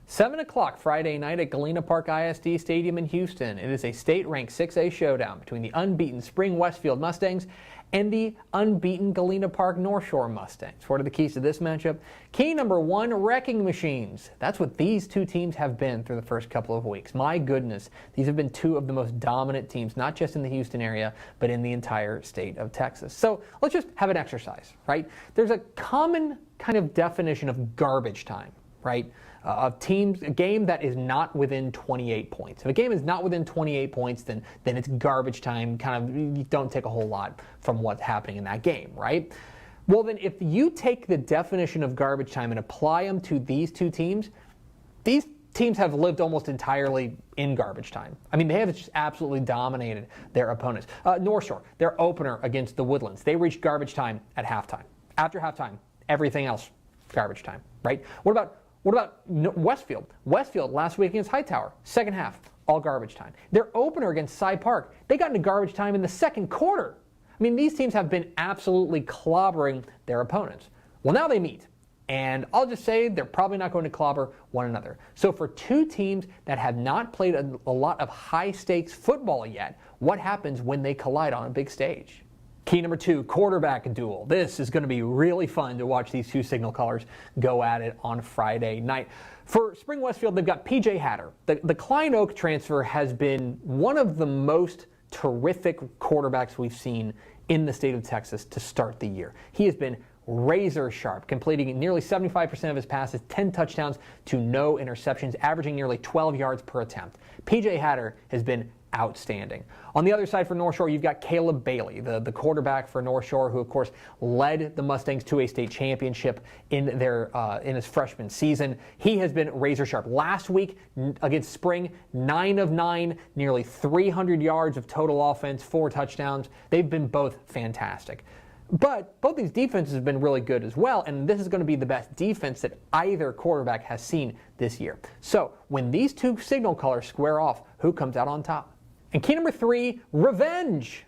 7 o'clock Friday night at Galena Park ISD Stadium in Houston. It is a state-ranked 6A showdown between the unbeaten Spring Westfield Mustangs and the unbeaten Galena Park North Shore Mustangs. What are the keys to this matchup? Key number 1, wrecking machines. That's what these two teams have been through the first couple of weeks. My goodness, these have been two of the most dominant teams, not just in the Houston area, but in the entire state of Texas. So let's just have an exercise, right? There's a common kind of definition of garbage time, right? Of teams, a game that is not within 28 points. If a game is not within 28 points, then it's garbage time. Kind of, you don't take a whole lot from what's happening in that game, right? Well, then if you take the definition of garbage time and apply them to these two teams, these teams have lived almost entirely in garbage time. I mean, they have just absolutely dominated their opponents. North Shore, their opener against the Woodlands, they reached garbage time at halftime. After halftime, everything else, garbage time, right? What about Westfield? Westfield last week against Hightower, second half, all garbage time. Their opener against Cy Park, they got into garbage time in the second quarter. I mean, these teams have been absolutely clobbering their opponents. Well, now they meet, and I'll just say they're probably not going to clobber one another. So for two teams that have not played a lot of high-stakes football yet, what happens when they collide on a big stage? Key number 2, quarterback duel. This is going to be really fun to watch these two signal callers go at it on Friday night. For Spring Westfield, they've got P.J. Hatter. The Klein Oak transfer has been one of the most terrific quarterbacks we've seen in the state of Texas to start the year. He has been razor sharp, completing nearly 75% of his passes, 10 touchdowns to no interceptions, averaging nearly 12 yards per attempt. P.J. Hatter has been outstanding. On the other side for North Shore, you've got Caleb Bailey, the quarterback for North Shore, who of course led the Mustangs to a state championship in in his freshman season. He has been razor sharp. Last week against Spring, 9 of 9, nearly 300 yards of total offense, 4 touchdowns. They've been both fantastic. But both these defenses have been really good as well, and this is going to be the best defense that either quarterback has seen this year. So when these two signal callers square off, who comes out on top? And key number 3, revenge.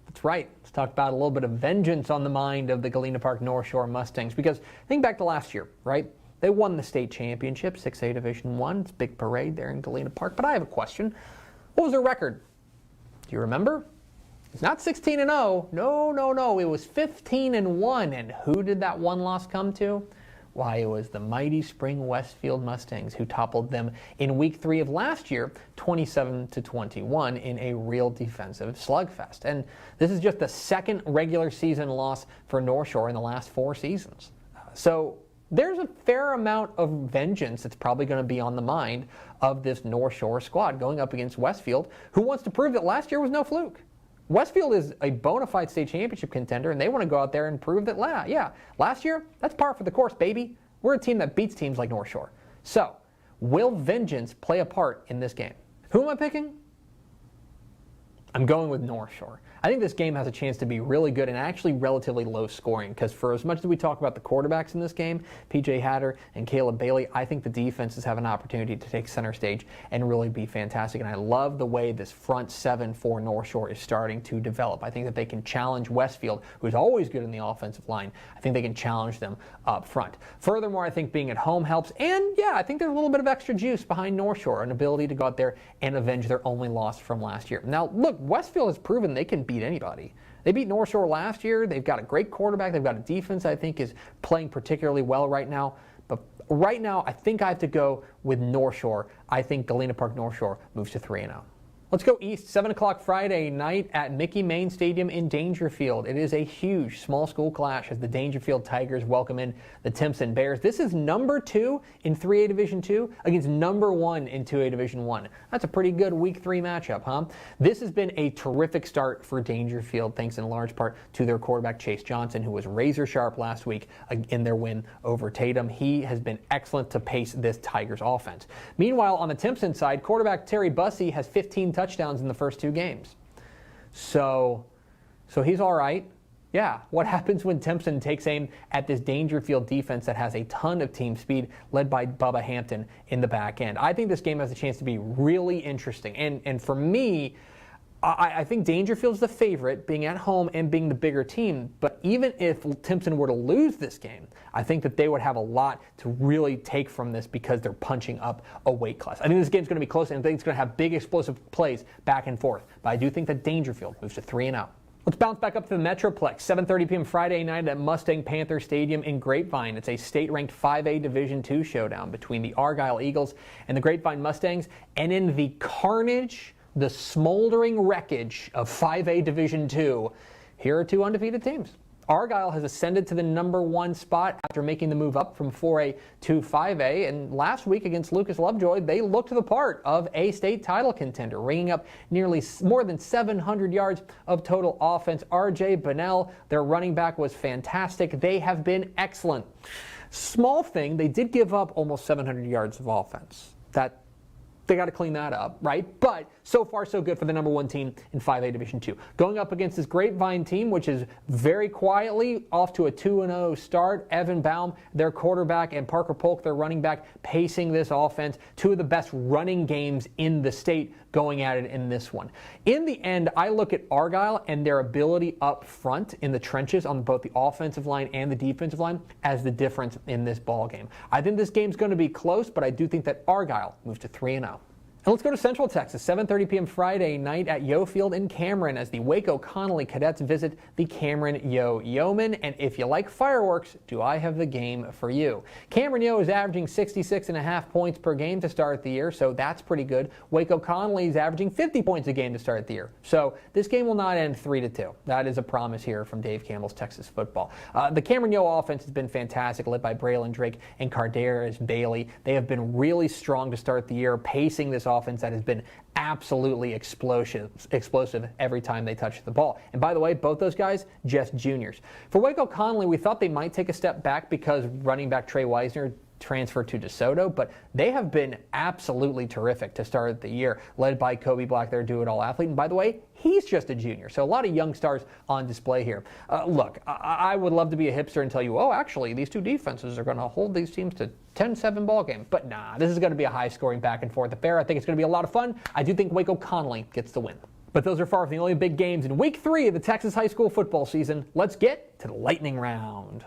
That's right. Let's talk about a little bit of vengeance on the mind of the Galena Park North Shore Mustangs, because think back to last year, right? They won the state championship, 6A Division I. It's a big parade there in Galena Park. But I have a question. What was their record? Do you remember? It's not 16-0. No. It was 15-1. And who did that one loss come to? Why, it was the mighty Spring Westfield Mustangs who toppled them in week 3 of last year, 27-21, in a real defensive slugfest. And this is just the second regular season loss for North Shore in the last 4 seasons. So there's a fair amount of vengeance that's probably going to be on the mind of this North Shore squad going up against Westfield, who wants to prove that last year was no fluke. Westfield is a bona fide state championship contender, and they want to go out there and prove that, last year, that's par for the course, baby. We're a team that beats teams like North Shore. So, will vengeance play a part in this game? Who am I picking? I'm going with North Shore. I think this game has a chance to be really good and actually relatively low scoring, because for as much as we talk about the quarterbacks in this game, P.J. Hatter and Caleb Bailey, I think the defenses have an opportunity to take center stage and really be fantastic. And I love the way this front seven for North Shore is starting to develop. I think that they can challenge Westfield, who's always good in the offensive line. I think they can challenge them up front. Furthermore, I think being at home helps. And yeah, I think there's a little bit of extra juice behind North Shore, an ability to go out there and avenge their only loss from last year. Now, look, Westfield has proven they can beat anybody. They beat North Shore last year. They've got a great quarterback. They've got a defense I think is playing particularly well right now. But right now, I think I have to go with North Shore. I think Galena Park North Shore moves to 3-0. Let's go east. 7 o'clock Friday night at Mickey Main Stadium in Dangerfield. It is a huge small school clash as the Dangerfield Tigers welcome in the Timpson Bears. This is number 2 in 3A Division 2 against number 1 in 2A Division 1. That's a pretty good week 3 matchup, huh? This has been a terrific start for Dangerfield, thanks in large part to their quarterback Chase Johnson, who was razor sharp last week in their win over Tatum. He has been excellent to pace this Tigers offense. Meanwhile, on the Timpson side, quarterback Terry Bussey has 15 touchdowns in the first 2 games. So he's all right. Yeah, what happens when Timpson takes aim at this Dangerfield defense that has a ton of team speed led by Bubba Hampton in the back end? I think this game has a chance to be really interesting. And for me, I think Dangerfield's the favorite, being at home and being the bigger team. But even if Timpson were to lose this game, I think that they would have a lot to really take from this because they're punching up a weight class. I think this game's going to be close, and I think it's going to have big explosive plays back and forth. But I do think that Dangerfield moves to 3-0. Let's bounce back up to the Metroplex. 7:30 p.m. Friday night at Mustang Panther Stadium in Grapevine. It's a state-ranked 5A Division II showdown between the Argyle Eagles and the Grapevine Mustangs. And in the carnage, the smoldering wreckage of 5A Division II, here are 2 undefeated teams. Argyle has ascended to the number 1 spot after making the move up from 4A to 5A. And last week against Lucas Lovejoy, they looked the part of a state title contender, ringing up nearly more than 700 yards of total offense. R.J. Bunnell, their running back, was fantastic. They have been excellent. Small thing, they did give up almost 700 yards of offense. They got to clean that up, right? But so far, so good for the number 1 team in 5A Division II. Going up against this Grapevine team, which is very quietly off to a 2-0 start. Evan Baum, their quarterback, and Parker Polk, their running back, pacing this offense. 2 of the best running games in the state going at it in this one. In the end, I look at Argyle and their ability up front in the trenches on both the offensive line and the defensive line as the difference in this ball game. I think this game's going to be close, but I do think that Argyle moves to 3-0. And let's go to Central Texas, 7:30 p.m. Friday night at Yo Field in Cameron as the Waco Connolly Cadets visit the Cameron Yo Yeomen. And if you like fireworks, do I have the game for you? Cameron Yo is averaging 66.5 points per game to start the year, so that's pretty good. Waco Connolly is averaging 50 points a game to start the year. So this game will not end 3-2. That is a promise here from Dave Campbell's Texas football. The Cameron Yo offense has been fantastic, led by Braylon Drake and Cardarius Bailey. They have been really strong to start the year, pacing this offense that has been absolutely explosive every time they touch the ball. And by the way, both those guys, just juniors. For Waco Connolly, we thought they might take a step back because running back Trey Wisner transferred to DeSoto, but they have been absolutely terrific to start the year, led by Kobe Black, their do-it-all athlete. And by the way, he's just a junior, so a lot of young stars on display here. Look, I would love to be a hipster and tell you, oh, actually, these 2 defenses are going to hold these teams to 10-7 ball game. But nah, this is going to be a high-scoring back-and-forth affair. I think it's going to be a lot of fun. I do think Waco Connolly gets the win. But those are far from the only big games in Week 3 of the Texas high school football season. Let's get to the lightning round.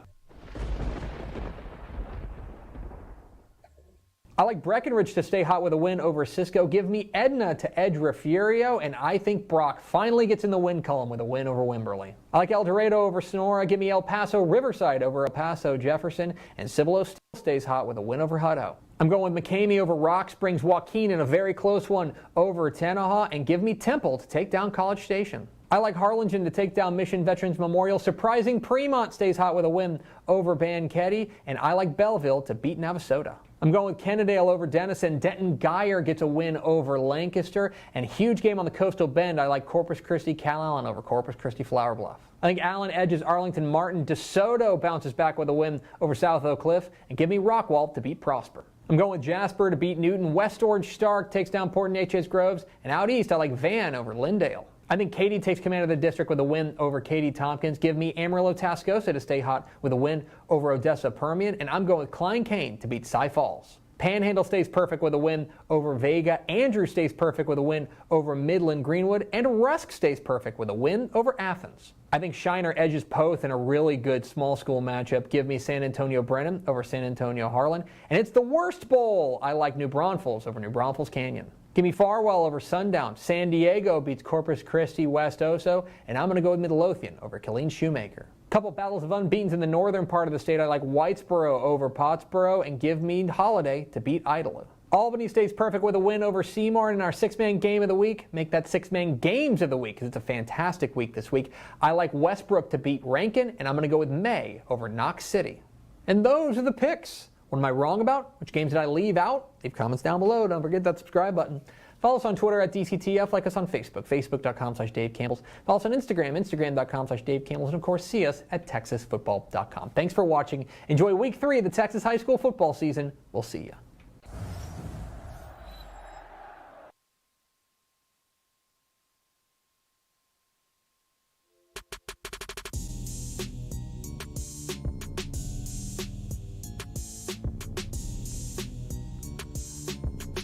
I like Breckenridge to stay hot with a win over Cisco. Give me Edna to edge Refugio, and I think Brock finally gets in the win column with a win over Wimberley. I like El Dorado over Sonora. Give me El Paso Riverside over El Paso Jefferson, and Cibolo still stays hot with a win over Hutto. I'm going with McCamey over Rock Springs Joaquin in a very close one over Tenaha, and give me Temple to take down College Station. I like Harlingen to take down Mission Veterans Memorial. Surprising Fremont stays hot with a win over Banquetti, and I like Belleville to beat Navasota. I'm going with Kennedale over Denison. Denton Geyer gets a win over Lancaster. And huge game on the Coastal Bend. I like Corpus Christi Calallen over Corpus Christi Flower Bluff. I think Allen edges Arlington Martin. DeSoto bounces back with a win over South Oak Cliff. And give me Rockwall to beat Prosper. I'm going with Jasper to beat Newton. West Orange Stark takes down Port Neches Groves. And out east, I like Van over Lindale. I think Katy takes command of the district with a win over Katy Tompkins. Give me Amarillo Tascosa to stay hot with a win over Odessa Permian. And I'm going with Klein Kane to beat Cy Falls. Panhandle stays perfect with a win over Vega. Andrew stays perfect with a win over Midland Greenwood. And Rusk stays perfect with a win over Athens. I think Shiner edges Poth in a really good small school matchup. Give me San Antonio Brenham over San Antonio Harlan. And it's the worst bowl. I like New Braunfels over New Braunfels Canyon. Give me Farwell over Sundown. San Diego beats Corpus Christi West Oso. And I'm going to go with Midlothian over Killeen Shoemaker. Couple battles of unbeatens in the northern part of the state. I like Whitesboro over Pottsboro, and give me Holiday to beat Idlewood. Albany stays perfect with a win over Seymour in our six-man game of the week. Make that six-man games of the week because it's a fantastic week this week. I like Westbrook to beat Rankin, and I'm going to go with May over Knox City. And those are the picks. What am I wrong about? Which games did I leave out? Leave comments down below. Don't forget that subscribe button. Follow us on Twitter at DCTF. Like us on Facebook, facebook.com/Dave Campbell's. Follow us on Instagram, instagram.com/Dave Campbell's. And of course, see us at texasfootball.com. Thanks for watching. Enjoy week 3 of the Texas high school football season. We'll see you.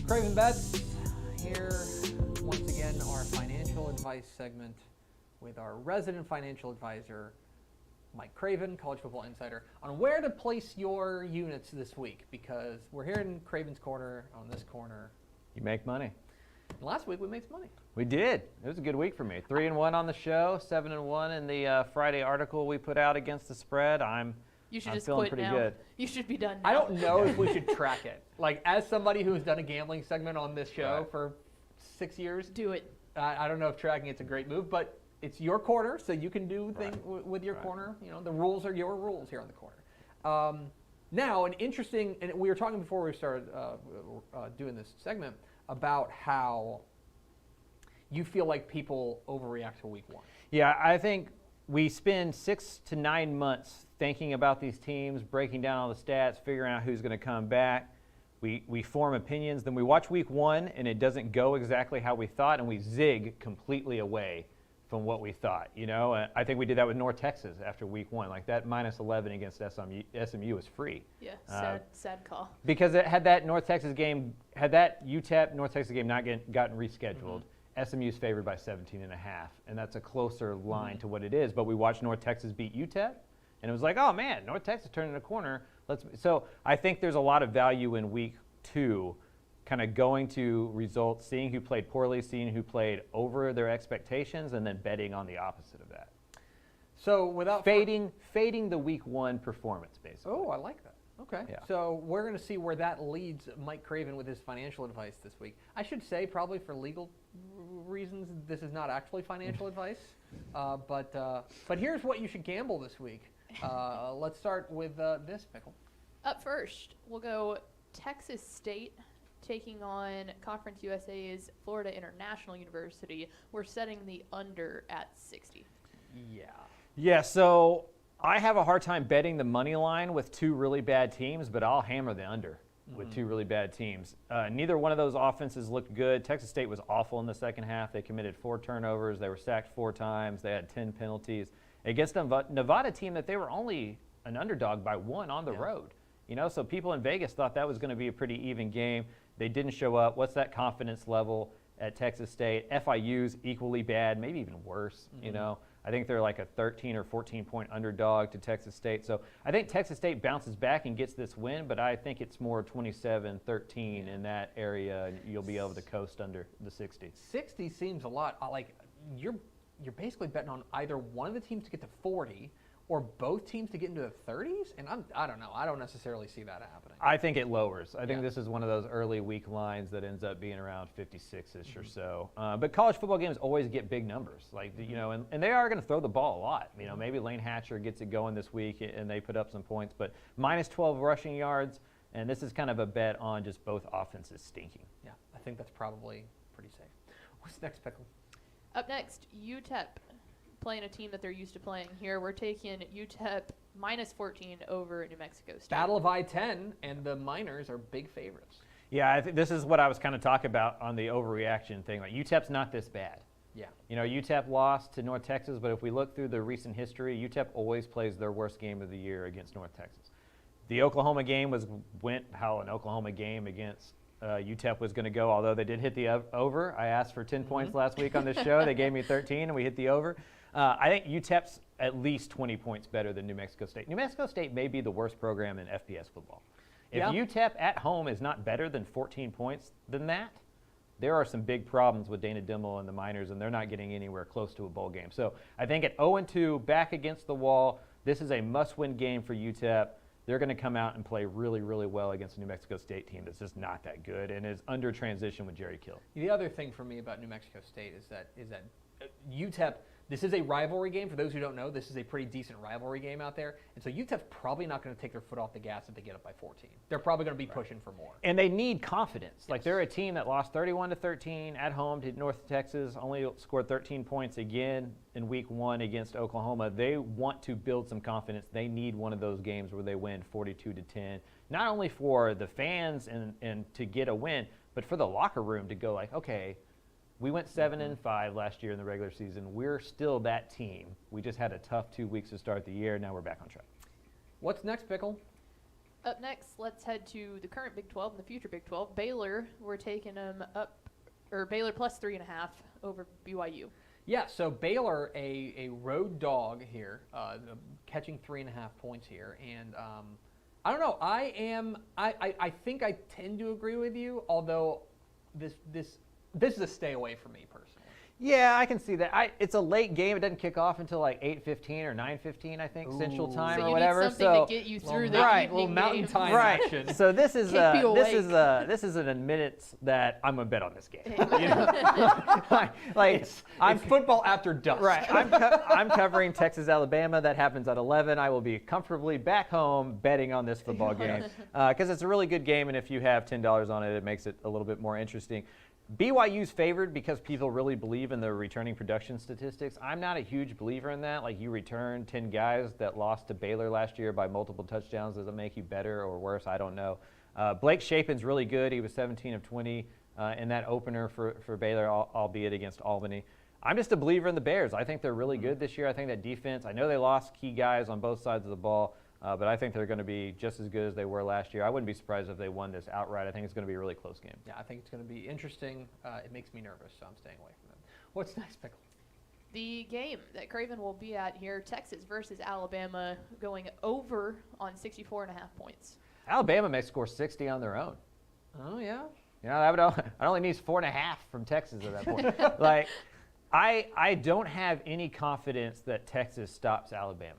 Craven Bets here once again, our financial advice segment with our resident financial advisor, Mike Craven, College Football Insider, on where to place your units this week, because we're here in Craven's corner, on this corner. You make money. And last week we made some money. We did. It was a good week for me. 3-1 on the show, 7-1 in the Friday article we put out against the spread. You should I'm just feeling quit pretty now. good. You should be done now. I don't know if we should track it. Like, as somebody who's done a gambling segment on this show for 6 years, Do it. I don't know if tracking it's a great move, but it's your corner, so you can do things with your corner. You know, the rules are your rules here on the corner. Now, an interesting, and we were talking before we started doing this segment about how you feel like people overreact to week 1. Yeah, I think we spend 6 to 9 months thinking about these teams, breaking down all the stats, figuring out who's going to come back. We form opinions, then we watch week 1 and it doesn't go exactly how we thought, and we zig completely away from what we thought. You know, I think we did that with North Texas after week 1. Like that -11 against SMU was free. Yeah, sad call. Because had that North Texas game, had that UTEP North Texas game not gotten rescheduled, SMU's favored by 17.5, and that's a closer line to what it is. But we watched North Texas beat UTEP, and it was like, oh man, North Texas turning a corner. So I think there's a lot of value in week 2, kind of going to results, seeing who played poorly, seeing who played over their expectations, and then betting on the opposite of that. So without Fading the week 1 performance, basically. Oh, I like that. Okay. Yeah. So we're going to see where that leads Mike Craven with his financial advice this week. I should say, probably for legal reasons, this is not actually financial advice. But here's what you should gamble this week. Let's start with this, Pickle. Up first, we'll go Texas State taking on Conference USA's Florida International University. We're setting the under at 60. Yeah. Yeah, so I have a hard time betting the money line with 2 really bad teams, but I'll hammer the under with 2 really bad teams. Neither one of those offenses looked good. Texas State was awful in the second half. They committed 4 turnovers. They were sacked 4 times. They had 10 penalties. Against a Nevada team that they were only an underdog by 1 on the road. You know, so people in Vegas thought that was going to be a pretty even game. They didn't show up. What's that confidence level at Texas State? FIU's equally bad, maybe even worse, you know. I think they're like a 13 or 14-point underdog to Texas State. So I think Texas State bounces back and gets this win, but I think it's more 27-13 in that area, and you'll be able to coast under the 60. 60 seems a lot. Like you're basically betting on either one of the teams to get to 40 or both teams to get into the 30s, and I don't know. I don't necessarily see that happening. I think it lowers. I think this is one of those early week lines that ends up being around 56-ish or so. But college football games always get big numbers, like you know, and they are going to throw the ball a lot. You know, maybe Lane Hatcher gets it going this week and they put up some points, but -12 rushing yards, and this is kind of a bet on just both offenses stinking. Yeah, I think that's probably pretty safe. What's next, Pickle? Up next, UTEP playing a team that they're used to playing here. We're taking UTEP -14 over New Mexico State. Battle of I-10, and the Miners are big favorites. Yeah, I think this is what I was kind of talking about on the overreaction thing. Like UTEP's not this bad. Yeah. You know, UTEP lost to North Texas, but if we look through the recent history, UTEP always plays their worst game of the year against North Texas. The Oklahoma game went how an Oklahoma game against UTEP was going to go, although they did hit the over. I asked for 10 points last week on this show. They gave me 13, and we hit the over. I think UTEP's at least 20 points better than New Mexico State. New Mexico State may be the worst program in FBS football. If UTEP at home is not better than 14 points than that, there are some big problems with Dana Dimmel and the Miners, and they're not getting anywhere close to a bowl game. So I think at 0-2, back against the wall, this is a must-win game for UTEP. They're going to come out and play really, really well against a New Mexico State team that's just not that good and is under transition with Jerry Kill. The other thing for me about New Mexico State is that UTEP, this is a rivalry game. For those who don't know, this is a pretty decent rivalry game out there. And so UTEP's probably not going to take their foot off the gas if they get up by 14. They're probably going to be pushing for more. And they need confidence. Like, they're a team that lost 31-13 at home to North Texas, only scored 13 points again in week 1 against Oklahoma. They want to build some confidence. They need one of those games where they win 42-10, not only for the fans and to get a win, but for the locker room to go like, okay, we went 7-5 last year in the regular season. We're still that team. We just had a tough 2 weeks to start the year. Now we're back on track. What's next, Pickle? Up next, let's head to the current Big 12 and the future Big 12. Baylor, we're taking them Baylor plus 3.5 over BYU. Yeah, so Baylor, a road dog here, catching 3.5 points here. And I don't know. I think I tend to agree with you, although this is a stay away for me personally. Yeah, I can see that. It's a late game. It doesn't kick off until like 8:15 or 9:15, I think, Central Time so or whatever. You need something to get you through the evening little mountain game. time Right. action. So this is this is an admittance that I'm gonna bet on this game. You know? It's football after dusk. Right. I'm covering Texas Alabama. That happens at 11. I will be comfortably back home betting on this football game because it's a really good game, and if you have $10 on it, it makes it a little bit more interesting. BYU's favored because people really believe in the returning production statistics. I'm not a huge believer in that. Like, you return 10 guys that lost to Baylor last year by multiple touchdowns. Does it make you better or worse? I don't know. Blake Shapen's really good. He was 17 of 20 in that opener for Baylor, albeit against Albany. I'm just a believer in the Bears. I think they're really good this year. I think that defense, I know they lost key guys on both sides of the ball, but I think they're going to be just as good as they were last year. I wouldn't be surprised if they won this outright. I think it's going to be a really close game. Yeah, I think it's going to be interesting. It makes me nervous, so I'm staying away from them. What's next, Pickle? The game that Craven will be at here, Texas versus Alabama, going over on 64.5 points. Alabama may score 60 on their own. Oh, yeah? Yeah, that only needs 4.5 from Texas at that point. Like, I don't have any confidence that Texas stops Alabama.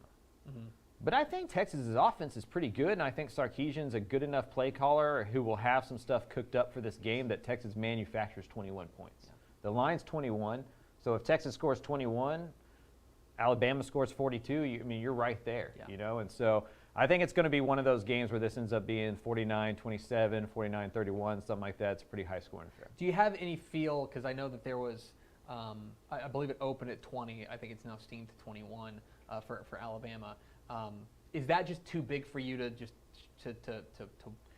Mm-hmm. But I think Texas's offense is pretty good, and I think Sarkisian's a good enough play caller who will have some stuff cooked up for this game that Texas manufactures 21 points. Yeah. The line's 21, so if Texas scores 21, Alabama scores 42, you're right there, you know? And so I think it's going to be one of those games where this ends up being 49-27, 49-31, something like that. It's a pretty high-scoring affair. Do you have any feel, because I know that there was, I believe it opened at 20. I think it's now steamed to 21 for Alabama. Is that just too big for you to just to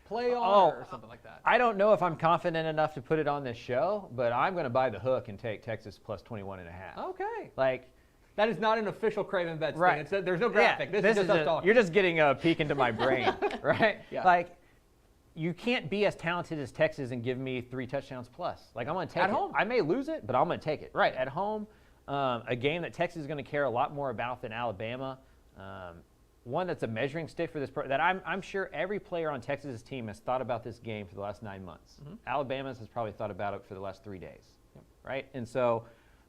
play on or something like that? I don't know if I'm confident enough to put it on this show, but I'm going to buy the hook and take Texas plus 21.5. Okay. Like, that is not an official Craven Bets right. thing. There's no graphic. Yeah, this is just us talking. You're just getting a peek into my brain, right? Yeah. Like, you can't be as talented as Texas and give me 3 touchdowns plus. Like, I'm going to take it. At home. I may lose it, but I'm going to take it. Right, at home, a game that Texas is going to care a lot more about than Alabama. One that's a measuring stick for this that I'm sure every player on Texas's team has thought about this game for the last 9 months. Mm-hmm. Alabama's has probably thought about it for the last 3 days, right? And so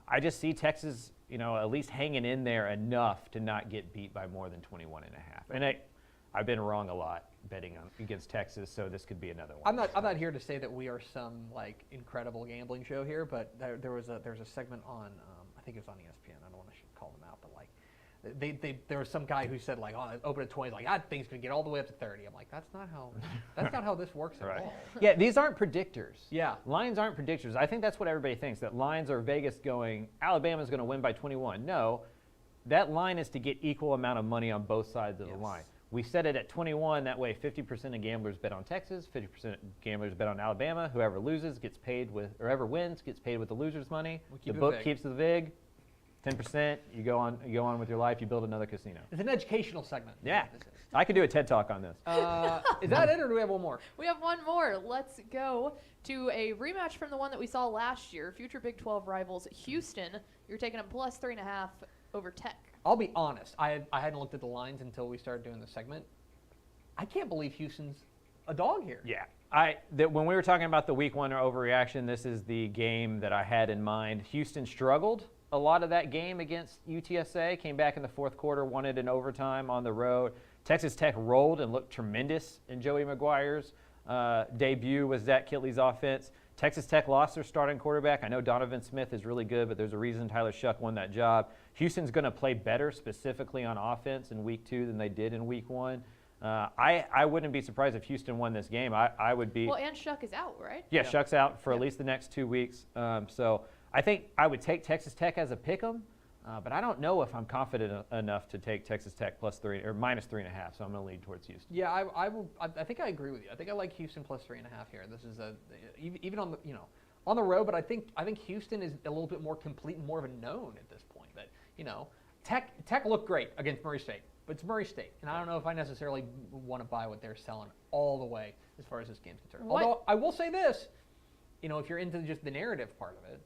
I just see Texas, at least hanging in there enough to not get beat by more than 21.5. And I've been wrong a lot betting against Texas, so this could be another one. I'm not here to say that we are some incredible gambling show here, but there's a segment on I think it was on ESPN. I don't want to call them out, but there was some guy who said open at 20, that thing's gonna get all the way up to 30. I'm like, that's not how this works at all. Yeah, these aren't predictors. Yeah, lines aren't predictors. I think that's what everybody thinks, that lines are Vegas going, Alabama's gonna win by 21. No, that line is to get equal amount of money on both sides of the line. We set it at 21. That way, 50% of gamblers bet on Texas, 50% of gamblers bet on Alabama. Whoever loses gets paid with, or whoever wins gets paid with the loser's money. The book keeps the vig. 10%. You go on with your life. You build another casino. It's an educational segment. Yeah, I could do a TED Talk on this. Is that it, or do we have one more? We have one more. Let's go to a rematch from the one that we saw last year. Future Big 12 rivals Houston. You're taking them plus 3.5 over Tech. I'll be honest. I hadn't looked at the lines until we started doing the segment. I can't believe Houston's a dog here. Yeah. When we were talking about the week 1 overreaction, this is the game that I had in mind. Houston struggled a lot of that game against UTSA, came back in the fourth quarter, won it in overtime on the road. Texas Tech rolled and looked tremendous in Joey McGuire's debut with Zach Kitley's offense. Texas Tech lost their starting quarterback. I know Donovan Smith is really good, but there's a reason Tyler Shuck won that job. Houston's going to play better specifically on offense in week 2 than they did in week 1. I wouldn't be surprised if Houston won this game. I would be. Well, and Shuck is out, right? Yeah, Shuck's out for at least the next 2 weeks. So I think I would take Texas Tech as a pick'em, but I don't know if I'm confident enough to take Texas Tech plus 3 or minus 3.5. So I'm going to lean towards Houston. Yeah, I think I agree with you. I think I like Houston plus 3.5 here. This is even on the on the road, but I think Houston is a little bit more complete and more of a known at this point. That Tech looked great against Murray State, but it's Murray State, and I don't know if I necessarily want to buy what they're selling all the way as far as this game's concerned. Although I will say this, if you're into just the narrative part of it,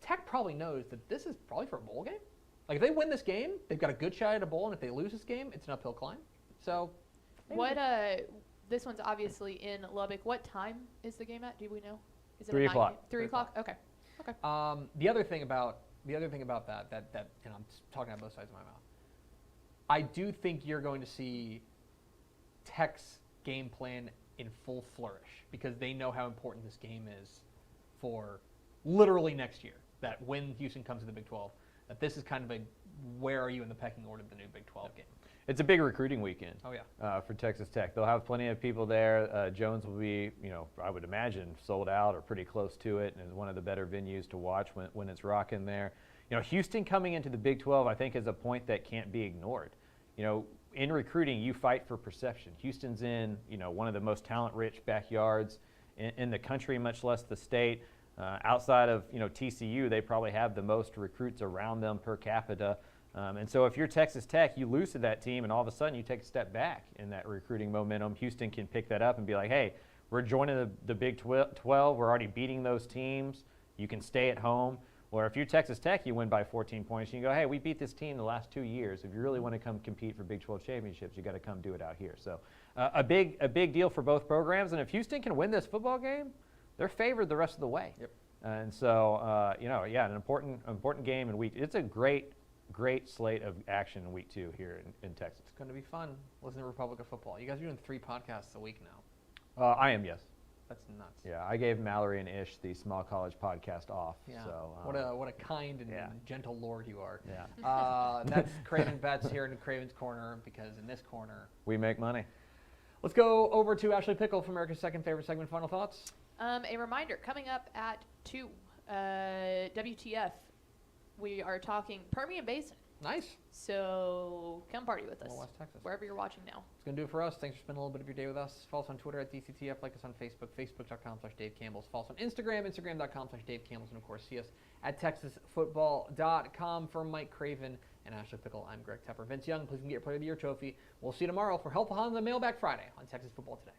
Tech probably knows that this is probably for a bowl game. Like if they win this game, they've got a good shot at a bowl, and if they lose this game, it's an uphill climb. So, this one's obviously in Lubbock. What time is the game at? Do we know? Is it 3 o'clock. 3 o'clock. Okay. The other thing about that, and I'm talking out both sides of my mouth, I do think you're going to see Tech's game plan in full flourish because they know how important this game is for literally next year. That when Houston comes to the Big 12, that this is kind of a where are you in the pecking order of the new Big 12 game. It's a big recruiting weekend. Oh yeah. For Texas Tech, they'll have plenty of people there. Jones will be, I would imagine, sold out or pretty close to it, and is one of the better venues to watch when it's rocking there. Houston coming into the Big 12, I think, is a point that can't be ignored. In recruiting, you fight for perception. Houston's in, one of the most talent-rich backyards in the country, much less the state. Outside of TCU, they probably have the most recruits around them per capita. And so if you're Texas Tech, you lose to that team, and all of a sudden you take a step back in that recruiting momentum. Houston can pick that up and be like, hey, we're joining the Big 12. We're already beating those teams. You can stay at home. Or if you're Texas Tech, you win by 14 points. And you go, hey, we beat this team the last 2 years. If you really want to come compete for Big 12 championships, you got to come do it out here. So a big deal for both programs. And if Houston can win this football game, they're favored the rest of the way. Yep. And so, an important game in week. It's a great slate of action in week 2 here in Texas. It's going to be fun. Listen to Republic of Football. You guys are doing 3 podcasts a week now. I am, yes. That's nuts. Yeah, I gave Mallory and Ish the Small College podcast off. Yeah. So what a kind and gentle Lord you are. Yeah. That's Craven Bets here in Craven's Corner, because in this corner we make money. Let's go over to Ashley Pickle for America's second favorite segment. Final thoughts? A reminder, coming up at 2, WTF, we are talking Permian Basin. Nice. So come party with us, West Texas. wherever you're watching now. It's going to do it for us. Thanks for spending a little bit of your day with us. Follow us on Twitter at DCTF. Like us on Facebook, facebook.com/Dave Campbell's. Follow us on Instagram, instagram.com/Dave Campbell's. And, of course, see us at texasfootball.com. For Mike Craven and Ashley Pickle, I'm Greg Tepper. Vince Young, please get your Player of the Year trophy. We'll see you tomorrow for Help on the Mailbag Friday on Texas Football Today.